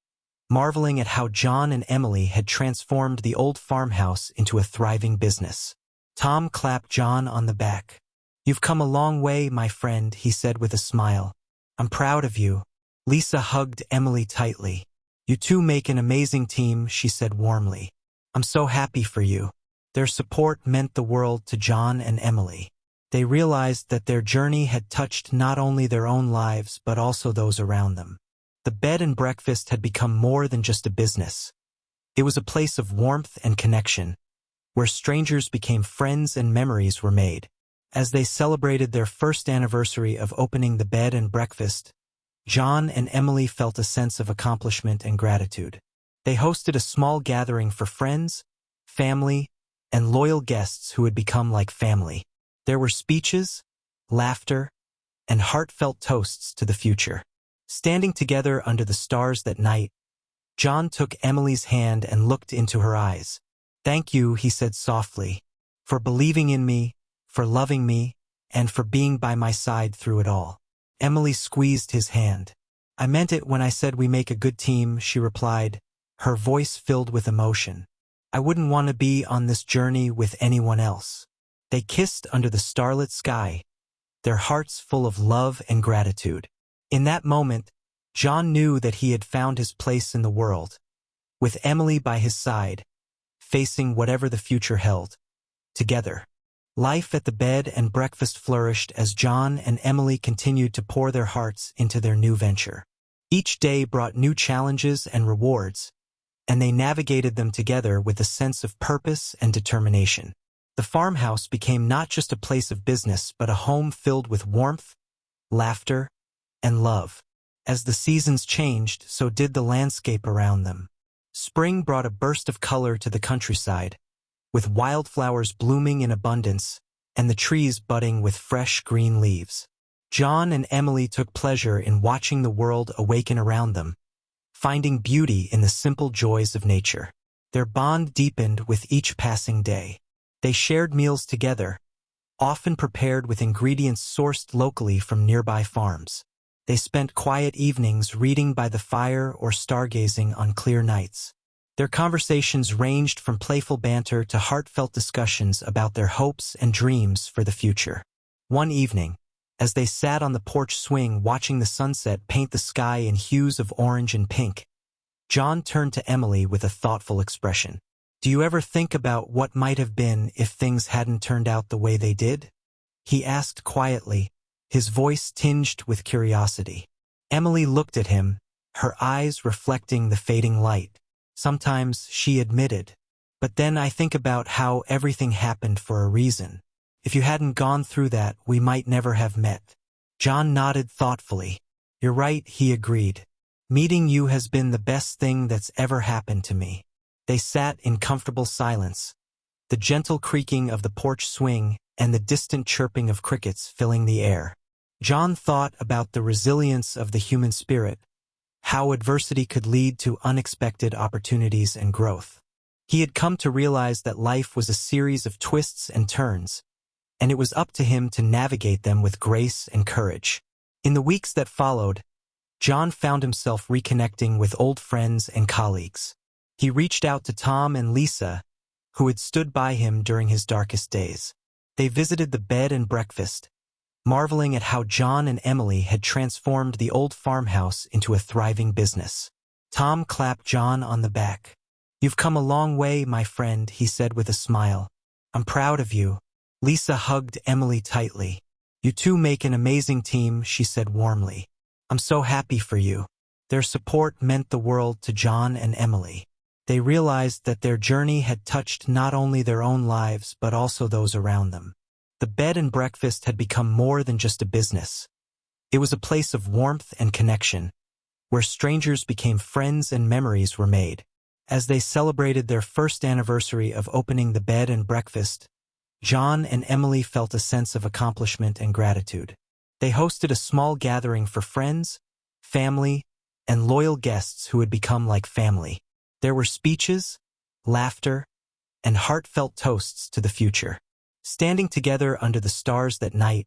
marveling at how John and Emily had transformed the old farmhouse into a thriving business. Tom clapped John on the back. "You've come a long way, my friend," he said with a smile. "I'm proud of you." Lisa hugged Emily tightly. "You two make an amazing team," she said warmly. "I'm so happy for you." Their support meant the world to John and Emily. They realized that their journey had touched not only their own lives but also those around them. The bed and breakfast had become more than just a business. It was a place of warmth and connection, where strangers became friends and memories were made. As they celebrated their first anniversary of opening the bed and breakfast, John and Emily felt a sense of accomplishment and gratitude. They hosted a small gathering for friends, family, and loyal guests who had become like family. There were speeches, laughter, and heartfelt toasts to the future. Standing together under the stars that night, John took Emily's hand and looked into her eyes. "Thank you," he said softly, "for believing in me, for loving me, and for being by my side through it all." Emily squeezed his hand. "I meant it when I said we make a good team," she replied, her voice filled with emotion. "I wouldn't want to be on this journey with anyone else." They kissed under the starlit sky, their hearts full of love and gratitude. In that moment, John knew that he had found his place in the world, with Emily by his side, facing whatever the future held. Together, life at the bed and breakfast flourished as John and Emily continued to pour their hearts into their new venture. Each day brought new challenges and rewards, and they navigated them together with a sense of purpose and determination. The farmhouse became not just a place of business but a home filled with warmth, laughter, and love. As the seasons changed, so did the landscape around them. Spring brought a burst of color to the countryside, with wildflowers blooming in abundance and the trees budding with fresh green leaves. John and Emily took pleasure in watching the world awaken around them, finding beauty in the simple joys of nature. Their bond deepened with each passing day. They shared meals together, often prepared with ingredients sourced locally from nearby farms. They spent quiet evenings reading by the fire or stargazing on clear nights. Their conversations ranged from playful banter to heartfelt discussions about their hopes and dreams for the future. One evening, as they sat on the porch swing watching the sunset paint the sky in hues of orange and pink, John turned to Emily with a thoughtful expression. Do you ever think about what might have been if things hadn't turned out the way they did? He asked quietly, his voice tinged with curiosity. Emily looked at him, her eyes reflecting the fading light. Sometimes, she admitted. But then I think about how everything happened for a reason. If you hadn't gone through that, we might never have met. John nodded thoughtfully. You're right, he agreed. Meeting you has been the best thing that's ever happened to me. They sat in comfortable silence, the gentle creaking of the porch swing and the distant chirping of crickets filling the air. John thought about the resilience of the human spirit, how adversity could lead to unexpected opportunities and growth. He had come to realize that life was a series of twists and turns, and it was up to him to navigate them with grace and courage. In the weeks that followed, John found himself reconnecting with old friends and colleagues. He reached out to Tom and Lisa, who had stood by him during his darkest days. They visited the bed and breakfast, marveling at how John and Emily had transformed the old farmhouse into a thriving business. Tom clapped John on the back. You've come a long way, my friend, he said with a smile. I'm proud of you. Lisa hugged Emily tightly. You two make an amazing team, she said warmly. I'm so happy for you. Their support meant the world to John and Emily. They realized that their journey had touched not only their own lives but also those around them. The bed and breakfast had become more than just a business. It was a place of warmth and connection, where strangers became friends and memories were made. As they celebrated their first anniversary of opening the bed and breakfast, John and Emily felt a sense of accomplishment and gratitude. They hosted a small gathering for friends, family, and loyal guests who had become like family. There were speeches, laughter, and heartfelt toasts to the future. Standing together under the stars that night,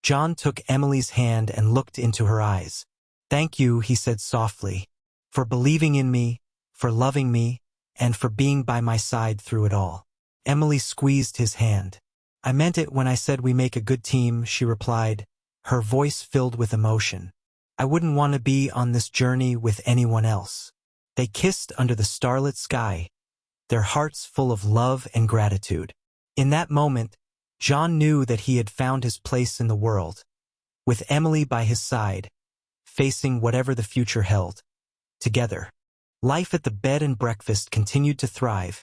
John took Emily's hand and looked into her eyes. Thank you, he said softly, for believing in me, for loving me, and for being by my side through it all. Emily squeezed his hand. I meant it when I said we make a good team, she replied, her voice filled with emotion. I wouldn't want to be on this journey with anyone else. They kissed under the starlit sky, their hearts full of love and gratitude. In that moment, John knew that he had found his place in the world, with Emily by his side, facing whatever the future held. Together, life at the bed and breakfast continued to thrive,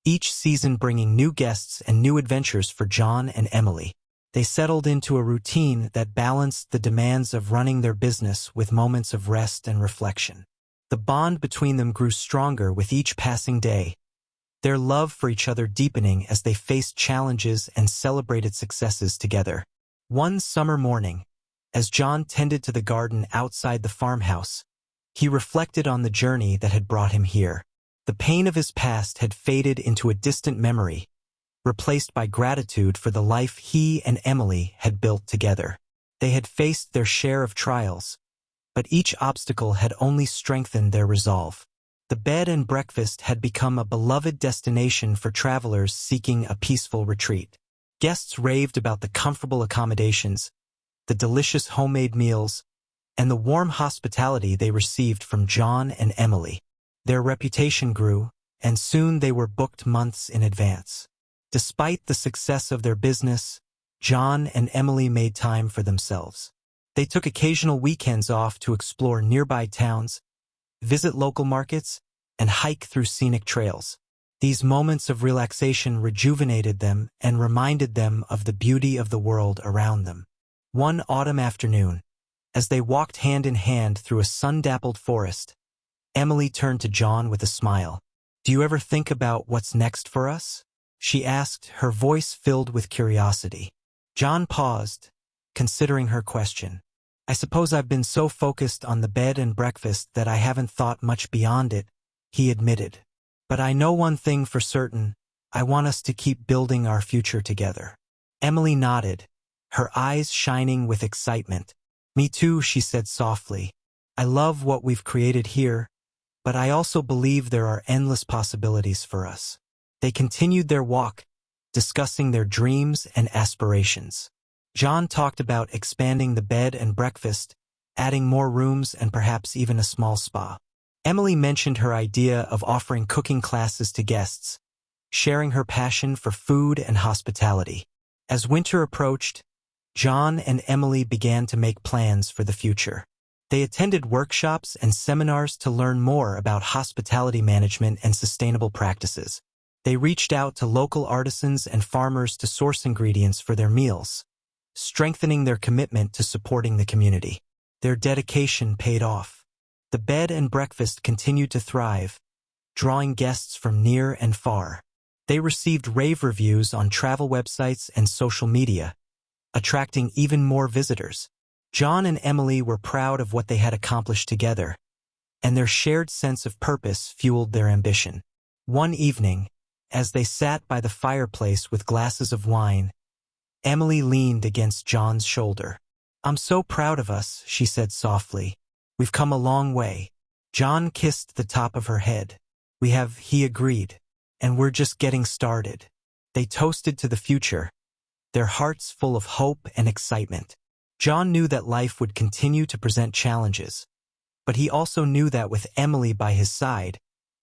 each season bringing new guests and new adventures for John and Emily. They settled into a routine that balanced the demands of running their business with moments of rest and reflection. The bond between them grew stronger with each passing day, their love for each other deepening as they faced challenges and celebrated successes together. One summer morning, as John tended to the garden outside the farmhouse, he reflected on the journey that had brought him here. The pain of his past had faded into a distant memory, replaced by gratitude for the life he and Emily had built together. They had faced their share of trials, but each obstacle had only strengthened their resolve. The bed and breakfast had become a beloved destination for travelers seeking a peaceful retreat. Guests raved about the comfortable accommodations, the delicious homemade meals, and the warm hospitality they received from John and Emily. Their reputation grew, and soon they were booked months in advance. Despite the success of their business, John and Emily made time for themselves. They took occasional weekends off to explore nearby towns, visit local markets, and hike through scenic trails. These moments of relaxation rejuvenated them and reminded them of the beauty of the world around them. One autumn afternoon, as they walked hand in hand through a sun-dappled forest, Emily turned to John with a smile. Do you ever think about what's next for us? She asked, her voice filled with curiosity. John paused, considering her question. I suppose I've been so focused on the bed and breakfast that I haven't thought much beyond it, he admitted. But I know one thing for certain, I want us to keep building our future together. Emily nodded, her eyes shining with excitement. Me too, she said softly. I love what we've created here, but I also believe there are endless possibilities for us. They continued their walk, discussing their dreams and aspirations. John talked about expanding the bed and breakfast, adding more rooms and perhaps even a small spa. Emily mentioned her idea of offering cooking classes to guests, sharing her passion for food and hospitality. As winter approached, John and Emily began to make plans for the future. They attended workshops and seminars to learn more about hospitality management and sustainable practices. They reached out to local artisans and farmers to source ingredients for their meals, strengthening their commitment to supporting the community. Their dedication paid off. The bed and breakfast continued to thrive, drawing guests from near and far. They received rave reviews on travel websites and social media, attracting even more visitors. John and Emily were proud of what they had accomplished together, and their shared sense of purpose fueled their ambition. One evening, as they sat by the fireplace with glasses of wine, Emily leaned against John's shoulder. "I'm so proud of us," she said softly. "We've come a long way." John kissed the top of her head. He agreed. "And we're just getting started." They toasted to the future, their hearts full of hope and excitement. John knew that life would continue to present challenges, but he also knew that with Emily by his side,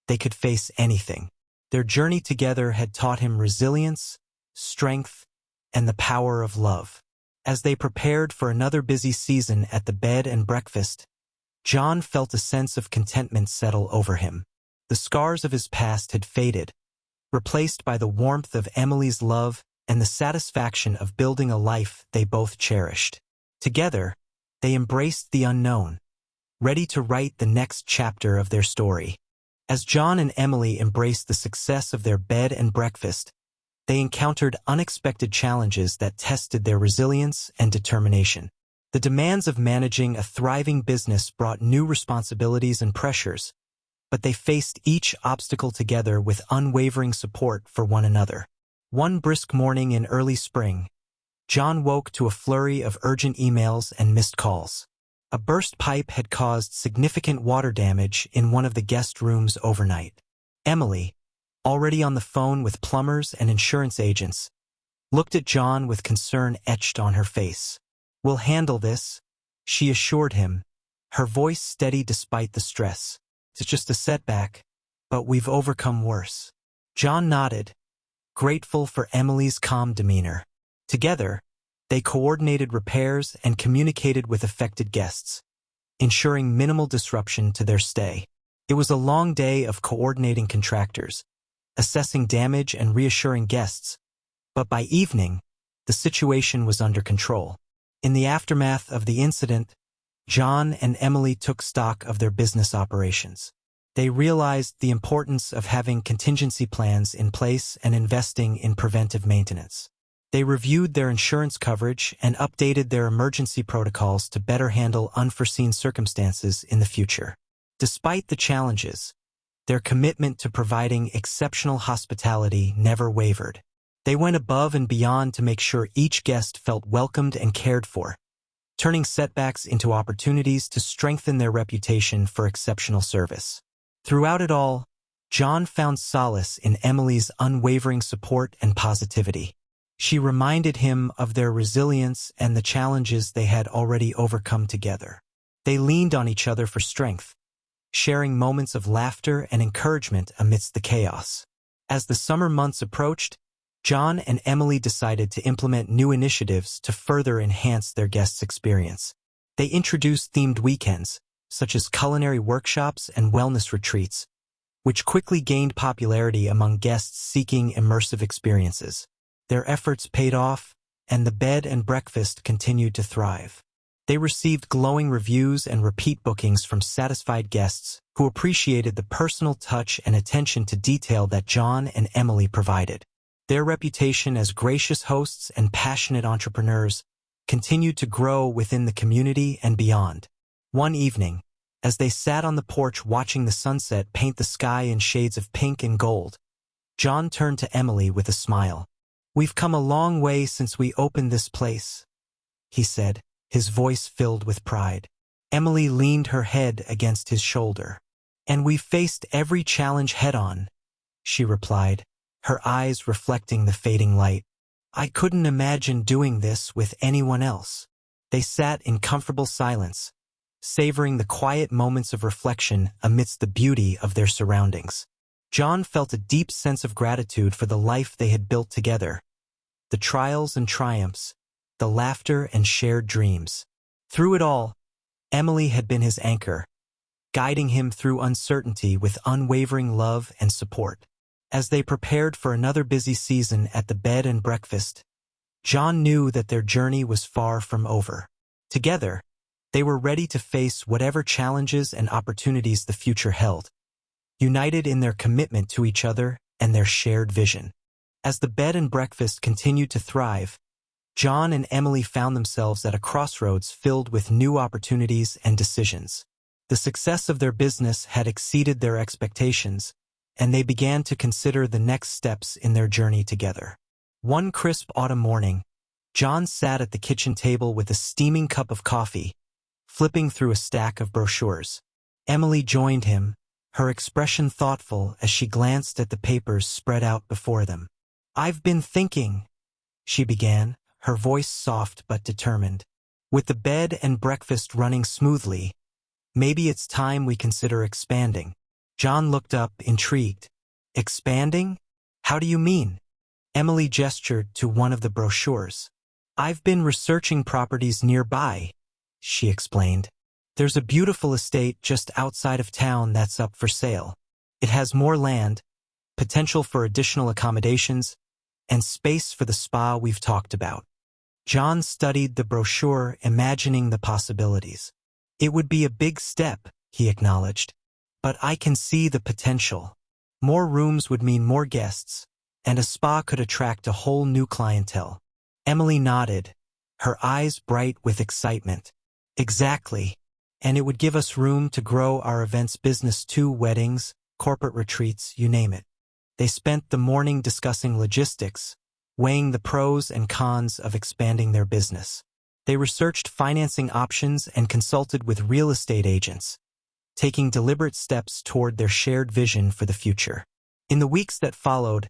they could face anything. Their journey together had taught him resilience, strength, and the power of love. As they prepared for another busy season at the bed and breakfast, John felt a sense of contentment settle over him. The scars of his past had faded, replaced by the warmth of Emily's love and the satisfaction of building a life they both cherished. Together, they embraced the unknown, ready to write the next chapter of their story. As John and Emily embraced the success of their bed and breakfast, they encountered unexpected challenges that tested their resilience and determination. The demands of managing a thriving business brought new responsibilities and pressures, but they faced each obstacle together with unwavering support for one another. One brisk morning in early spring, John woke to a flurry of urgent emails and missed calls. A burst pipe had caused significant water damage in one of the guest rooms overnight. Emily, already on the phone with plumbers and insurance agents, looked at John with concern etched on her face. "We'll handle this," she assured him, her voice steady despite the stress. "It's just a setback, but we've overcome worse." John nodded, grateful for Emily's calm demeanor. Together, they coordinated repairs and communicated with affected guests, ensuring minimal disruption to their stay. It was a long day of coordinating contractors, assessing damage and reassuring guests, but by evening, the situation was under control. In the aftermath of the incident, John and Emily took stock of their business operations. They realized the importance of having contingency plans in place and investing in preventive maintenance. They reviewed their insurance coverage and updated their emergency protocols to better handle unforeseen circumstances in the future. Despite the challenges, their commitment to providing exceptional hospitality never wavered. They went above and beyond to make sure each guest felt welcomed and cared for, turning setbacks into opportunities to strengthen their reputation for exceptional service. Throughout it all, John found solace in Emily's unwavering support and positivity. She reminded him of their resilience and the challenges they had already overcome together. They leaned on each other for strength, sharing moments of laughter and encouragement amidst the chaos. As the summer months approached, John and Emily decided to implement new initiatives to further enhance their guests' experience. They introduced themed weekends, such as culinary workshops and wellness retreats, which quickly gained popularity among guests seeking immersive experiences. Their efforts paid off, and the bed and breakfast continued to thrive. They received glowing reviews and repeat bookings from satisfied guests who appreciated the personal touch and attention to detail that John and Emily provided. Their reputation as gracious hosts and passionate entrepreneurs continued to grow within the community and beyond. One evening, as they sat on the porch watching the sunset paint the sky in shades of pink and gold, John turned to Emily with a smile. "We've come a long way since we opened this place," he said, his voice filled with pride. Emily leaned her head against his shoulder. "And we've faced every challenge head-on," she replied, her eyes reflecting the fading light. "I couldn't imagine doing this with anyone else." They sat in comfortable silence, savoring the quiet moments of reflection amidst the beauty of their surroundings. John felt a deep sense of gratitude for the life they had built together, the trials and triumphs, the laughter and shared dreams. Through it all, Emily had been his anchor, guiding him through uncertainty with unwavering love and support. As they prepared for another busy season at the bed and breakfast, John knew that their journey was far from over. Together, they were ready to face whatever challenges and opportunities the future held, united in their commitment to each other and their shared vision. As the bed and breakfast continued to thrive, John and Emily found themselves at a crossroads filled with new opportunities and decisions. The success of their business had exceeded their expectations, and they began to consider the next steps in their journey together. One crisp autumn morning, John sat at the kitchen table with a steaming cup of coffee, flipping through a stack of brochures. Emily joined him, her expression thoughtful as she glanced at the papers spread out before them. "I've been thinking," she began, her voice soft but determined. "With the bed and breakfast running smoothly, maybe it's time we consider expanding." John looked up, intrigued. "Expanding? How do you mean?" Emily gestured to one of the brochures. "I've been researching properties nearby," she explained. "There's a beautiful estate just outside of town that's up for sale. It has more land, potential for additional accommodations, and space for the spa we've talked about." John studied the brochure, imagining the possibilities. "It would be a big step," he acknowledged, "but I can see the potential. More rooms would mean more guests, and a spa could attract a whole new clientele." Emily nodded, her eyes bright with excitement. "Exactly. And it would give us room to grow our events business too, weddings, corporate retreats, you name it." They spent the morning discussing logistics, weighing the pros and cons of expanding their business. They researched financing options and consulted with real estate agents, taking deliberate steps toward their shared vision for the future. In the weeks that followed,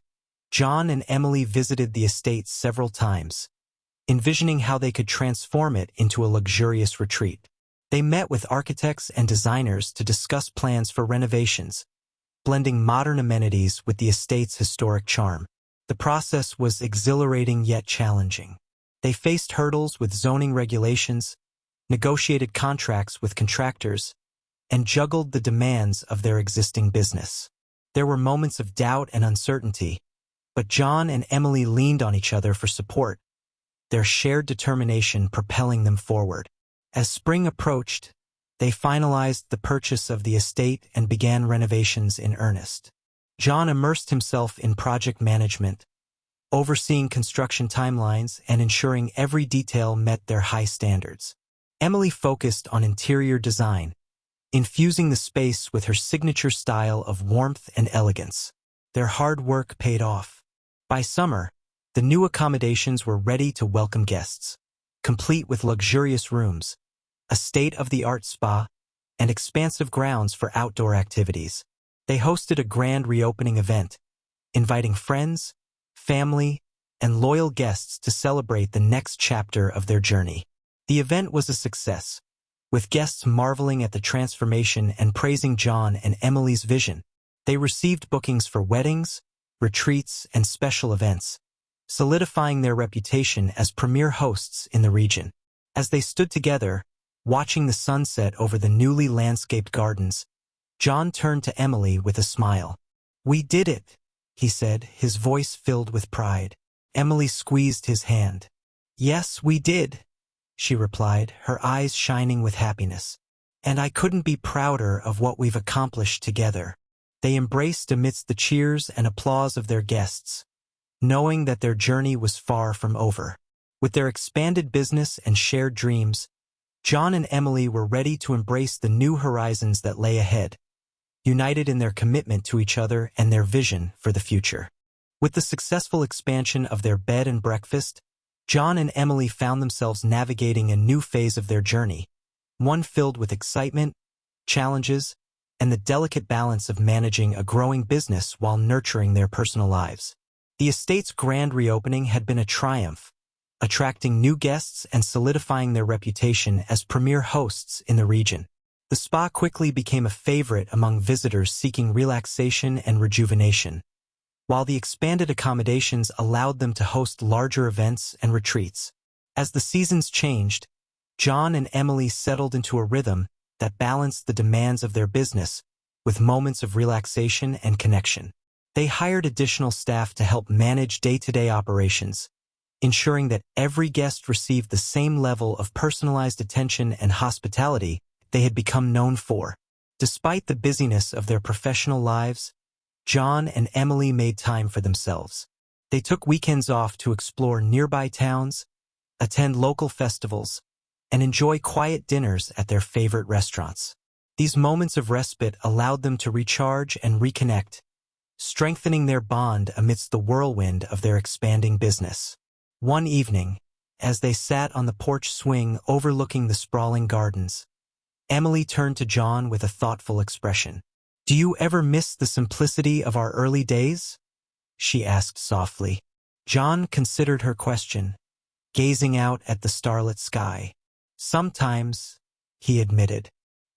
John and Emily visited the estate several times, envisioning how they could transform it into a luxurious retreat. They met with architects and designers to discuss plans for renovations, blending modern amenities with the estate's historic charm. The process was exhilarating yet challenging. They faced hurdles with zoning regulations, negotiated contracts with contractors, and juggled the demands of their existing business. There were moments of doubt and uncertainty, but John and Emily leaned on each other for support, their shared determination propelling them forward. As spring approached, they finalized the purchase of the estate and began renovations in earnest. John immersed himself in project management, overseeing construction timelines and ensuring every detail met their high standards. Emily focused on interior design, infusing the space with her signature style of warmth and elegance. Their hard work paid off. By summer, the new accommodations were ready to welcome guests, complete with luxurious rooms, a state-of-the-art spa, and expansive grounds for outdoor activities. They hosted a grand reopening event, inviting friends, family, and loyal guests to celebrate the next chapter of their journey. The event was a success, with guests marveling at the transformation and praising John and Emily's vision. They received bookings for weddings, retreats, and special events, solidifying their reputation as premier hosts in the region. As they stood together, watching the sunset over the newly landscaped gardens, John turned to Emily with a smile. "We did it," he said, his voice filled with pride. Emily squeezed his hand. "Yes, we did," she replied, her eyes shining with happiness. "And I couldn't be prouder of what we've accomplished together." They embraced amidst the cheers and applause of their guests, knowing that their journey was far from over. With their expanded business and shared dreams, John and Emily were ready to embrace the new horizons that lay ahead, united in their commitment to each other and their vision for the future. With the successful expansion of their bed and breakfast, John and Emily found themselves navigating a new phase of their journey, one filled with excitement, challenges, and the delicate balance of managing a growing business while nurturing their personal lives. The estate's grand reopening had been a triumph, attracting new guests and solidifying their reputation as premier hosts in the region. The spa quickly became a favorite among visitors seeking relaxation and rejuvenation, while the expanded accommodations allowed them to host larger events and retreats. As the seasons changed, John and Emily settled into a rhythm that balanced the demands of their business with moments of relaxation and connection. They hired additional staff to help manage day-to-day operations, ensuring that every guest received the same level of personalized attention and hospitality they had become known for. Despite the busyness of their professional lives, John and Emily made time for themselves. They took weekends off to explore nearby towns, attend local festivals, and enjoy quiet dinners at their favorite restaurants. These moments of respite allowed them to recharge and reconnect, strengthening their bond amidst the whirlwind of their expanding business. One evening, as they sat on the porch swing overlooking the sprawling gardens, Emily turned to John with a thoughtful expression. "Do you ever miss the simplicity of our early days?" she asked softly. John considered her question, gazing out at the starlit sky. "Sometimes," he admitted,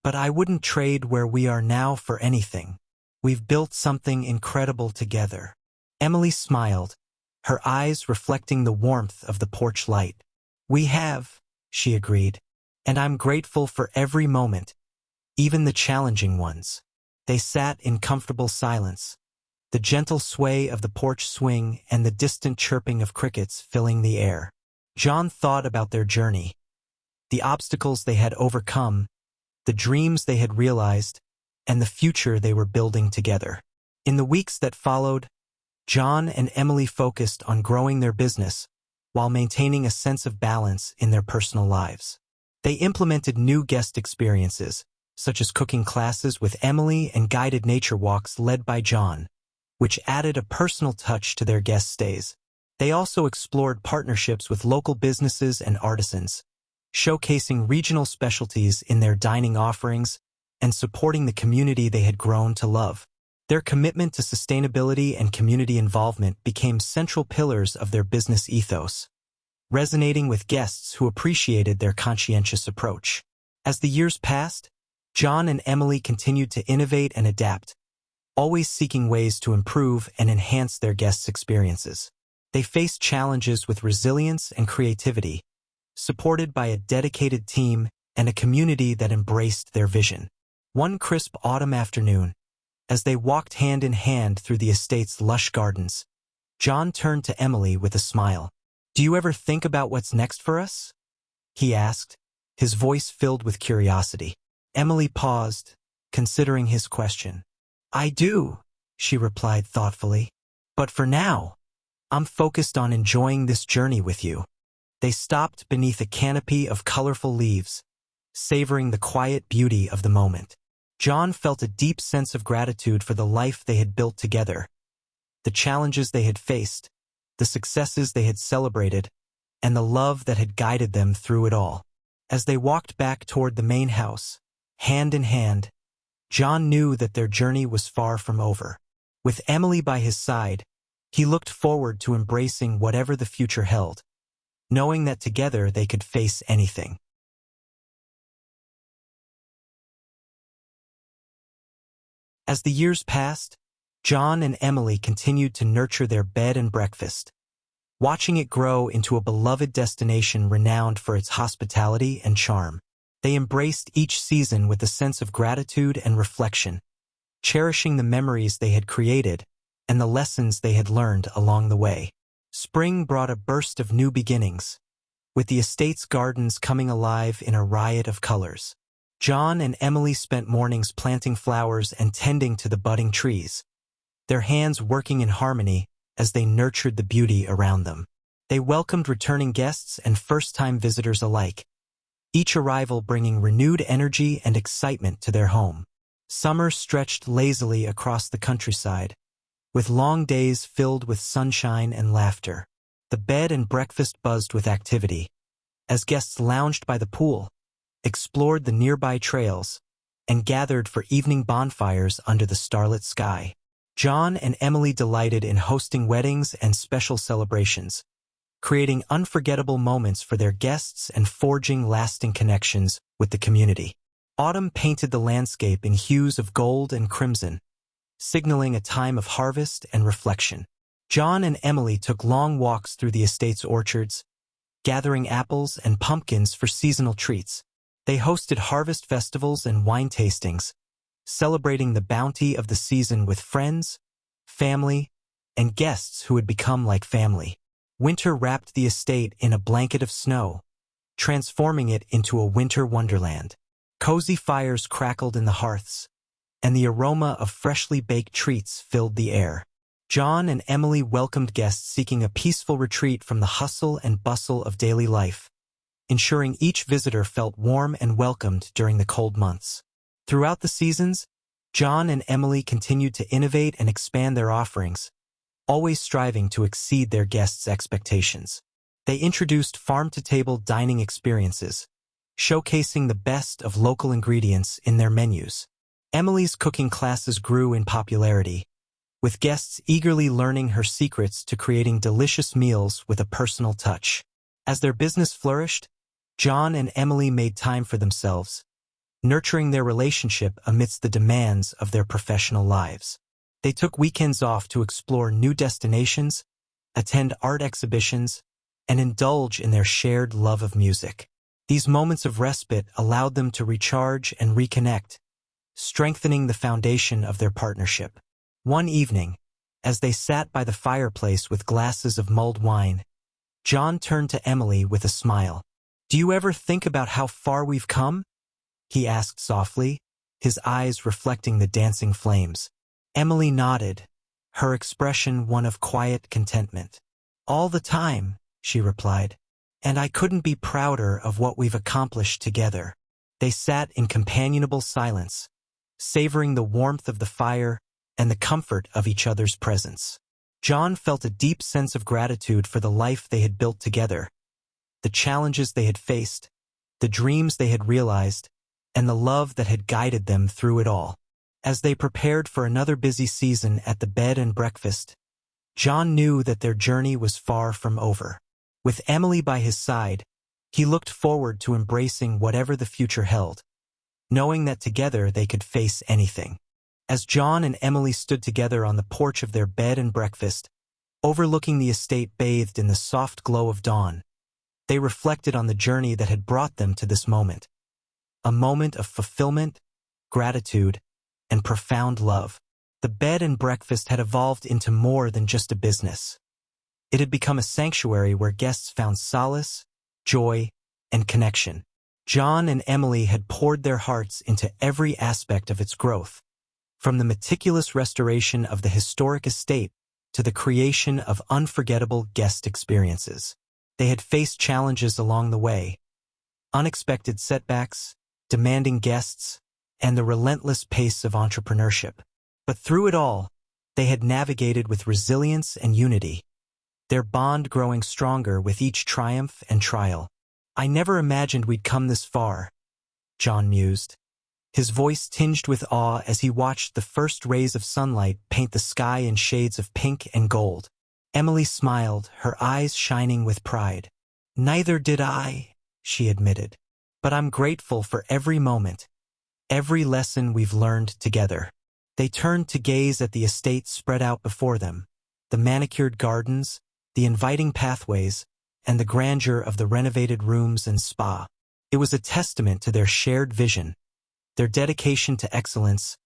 "but I wouldn't trade where we are now for anything. We've built something incredible together." Emily smiled, her eyes reflecting the warmth of the porch light. "We have," she agreed, "and I'm grateful for every moment, even the challenging ones." They sat in comfortable silence, the gentle sway of the porch swing and the distant chirping of crickets filling the air. John thought about their journey, the obstacles they had overcome, the dreams they had realized, and the future they were building together. In the weeks that followed, John and Emily focused on growing their business while maintaining a sense of balance in their personal lives. They implemented new guest experiences, such as cooking classes with Emily and guided nature walks led by John, which added a personal touch to their guest stays. They also explored partnerships with local businesses and artisans, showcasing regional specialties in their dining offerings and supporting the community they had grown to love. Their commitment to sustainability and community involvement became central pillars of their business ethos, resonating with guests who appreciated their conscientious approach. As the years passed, John and Emily continued to innovate and adapt, always seeking ways to improve and enhance their guests' experiences. They faced challenges with resilience and creativity, supported by a dedicated team and a community that embraced their vision. One crisp autumn afternoon, as they walked hand in hand through the estate's lush gardens, John turned to Emily with a smile. "Do you ever think about what's next for us?" he asked, his voice filled with curiosity. Emily paused, considering his question. "I do," she replied thoughtfully. "But for now, I'm focused on enjoying this journey with you." They stopped beneath a canopy of colorful leaves, savoring the quiet beauty of the moment. John felt a deep sense of gratitude for the life they had built together, the challenges they had faced, the successes they had celebrated, and the love that had guided them through it all. As they walked back toward the main house, hand in hand, John knew that their journey was far from over. With Emily by his side, he looked forward to embracing whatever the future held, knowing that together they could face anything. As the years passed, John and Emily continued to nurture their bed and breakfast, watching it grow into a beloved destination renowned for its hospitality and charm. They embraced each season with a sense of gratitude and reflection, cherishing the memories they had created and the lessons they had learned along the way. Spring brought a burst of new beginnings, with the estate's gardens coming alive in a riot of colors. John and Emily spent mornings planting flowers and tending to the budding trees, their hands working in harmony as they nurtured the beauty around them. They welcomed returning guests and first-time visitors alike, each arrival bringing renewed energy and excitement to their home. Summer stretched lazily across the countryside, with long days filled with sunshine and laughter. The bed and breakfast buzzed with activity, as guests lounged by the pool, explored the nearby trails, and gathered for evening bonfires under the starlit sky. John and Emily delighted in hosting weddings and special celebrations, creating unforgettable moments for their guests and forging lasting connections with the community. Autumn painted the landscape in hues of gold and crimson, signaling a time of harvest and reflection. John and Emily took long walks through the estate's orchards, gathering apples and pumpkins for seasonal treats. They hosted harvest festivals and wine tastings, celebrating the bounty of the season with friends, family, and guests who had become like family. Winter wrapped the estate in a blanket of snow, transforming it into a winter wonderland. Cozy fires crackled in the hearths, and the aroma of freshly baked treats filled the air. John and Emily welcomed guests seeking a peaceful retreat from the hustle and bustle of daily life, ensuring each visitor felt warm and welcomed during the cold months. Throughout the seasons, John and Emily continued to innovate and expand their offerings, always striving to exceed their guests' expectations. They introduced farm-to-table dining experiences, showcasing the best of local ingredients in their menus. Emily's cooking classes grew in popularity, with guests eagerly learning her secrets to creating delicious meals with a personal touch. As their business flourished, John and Emily made time for themselves, nurturing their relationship amidst the demands of their professional lives. They took weekends off to explore new destinations, attend art exhibitions, and indulge in their shared love of music. These moments of respite allowed them to recharge and reconnect, strengthening the foundation of their partnership. One evening, as they sat by the fireplace with glasses of mulled wine, John turned to Emily with a smile. "Do you ever think about how far we've come?" he asked softly, his eyes reflecting the dancing flames. Emily nodded, her expression one of quiet contentment. "All the time," she replied, "and I couldn't be prouder of what we've accomplished together." They sat in companionable silence, savoring the warmth of the fire and the comfort of each other's presence. John felt a deep sense of gratitude for the life they had built together, the challenges they had faced, the dreams they had realized, and the love that had guided them through it all. As they prepared for another busy season at the bed and breakfast, John knew that their journey was far from over. With Emily by his side, he looked forward to embracing whatever the future held, knowing that together they could face anything. As John and Emily stood together on the porch of their bed and breakfast, overlooking the estate bathed in the soft glow of dawn, they reflected on the journey that had brought them to this moment. A moment of fulfillment, gratitude, and profound love. The bed and breakfast had evolved into more than just a business. It had become a sanctuary where guests found solace, joy, and connection. John and Emily had poured their hearts into every aspect of its growth, from the meticulous restoration of the historic estate to the creation of unforgettable guest experiences. They had faced challenges along the way, unexpected setbacks, demanding guests, and the relentless pace of entrepreneurship. But through it all, they had navigated with resilience and unity, their bond growing stronger with each triumph and trial. "I never imagined we'd come this far," John mused, his voice tinged with awe as he watched the first rays of sunlight paint the sky in shades of pink and gold. Emily smiled, her eyes shining with pride. "Neither did I," she admitted, "but I'm grateful for every moment, every lesson we've learned together." They turned to gaze at the estate spread out before them, the manicured gardens, the inviting pathways, and the grandeur of the renovated rooms and spa. It was a testament to their shared vision, their dedication to excellence,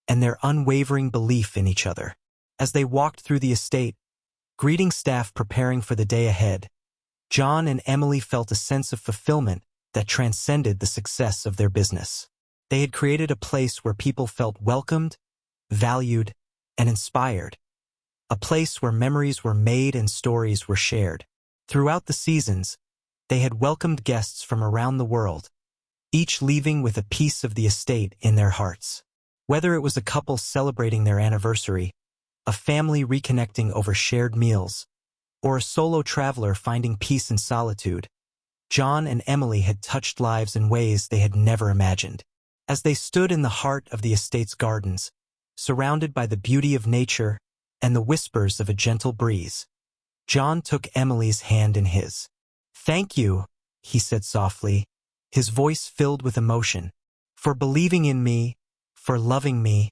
and their unwavering belief in each other. As they walked through the estate, greeting staff preparing for the day ahead, John and Emily felt a sense of fulfillment that transcended the success of their business. They had created a place where people felt welcomed, valued, and inspired, a place where memories were made and stories were shared. Throughout the seasons, they had welcomed guests from around the world, each leaving with a piece of the estate in their hearts. Whether it was a couple celebrating their anniversary, a family reconnecting over shared meals, or a solo traveler finding peace in solitude, John and Emily had touched lives in ways they had never imagined. As they stood in the heart of the estate's gardens, surrounded by the beauty of nature and the whispers of a gentle breeze, John took Emily's hand in his. "Thank you," he said softly, his voice filled with emotion, "for believing in me, for loving me,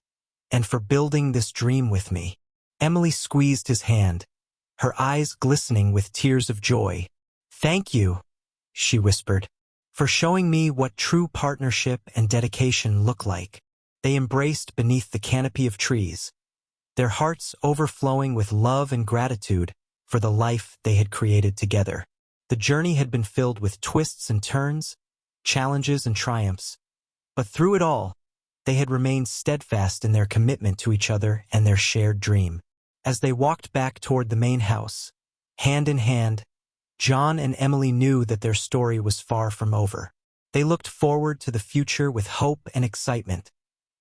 and for building this dream with me." Emily squeezed his hand, her eyes glistening with tears of joy. "Thank you," she whispered, "for showing me what true partnership and dedication look like." They embraced beneath the canopy of trees, their hearts overflowing with love and gratitude for the life they had created together. The journey had been filled with twists and turns, challenges and triumphs, but through it all, they had remained steadfast in their commitment to each other and their shared dream. As they walked back toward the main house, hand in hand, John and Emily knew that their story was far from over. They looked forward to the future with hope and excitement,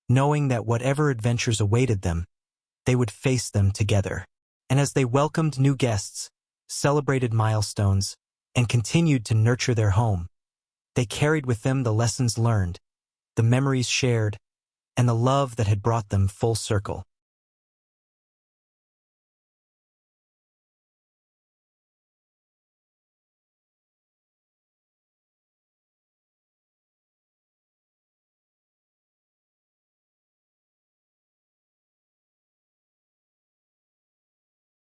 knowing that whatever adventures awaited them, they would face them together. And as they welcomed new guests, celebrated milestones, and continued to nurture their home, they carried with them the lessons learned, the memories shared, and the love that had brought them full circle.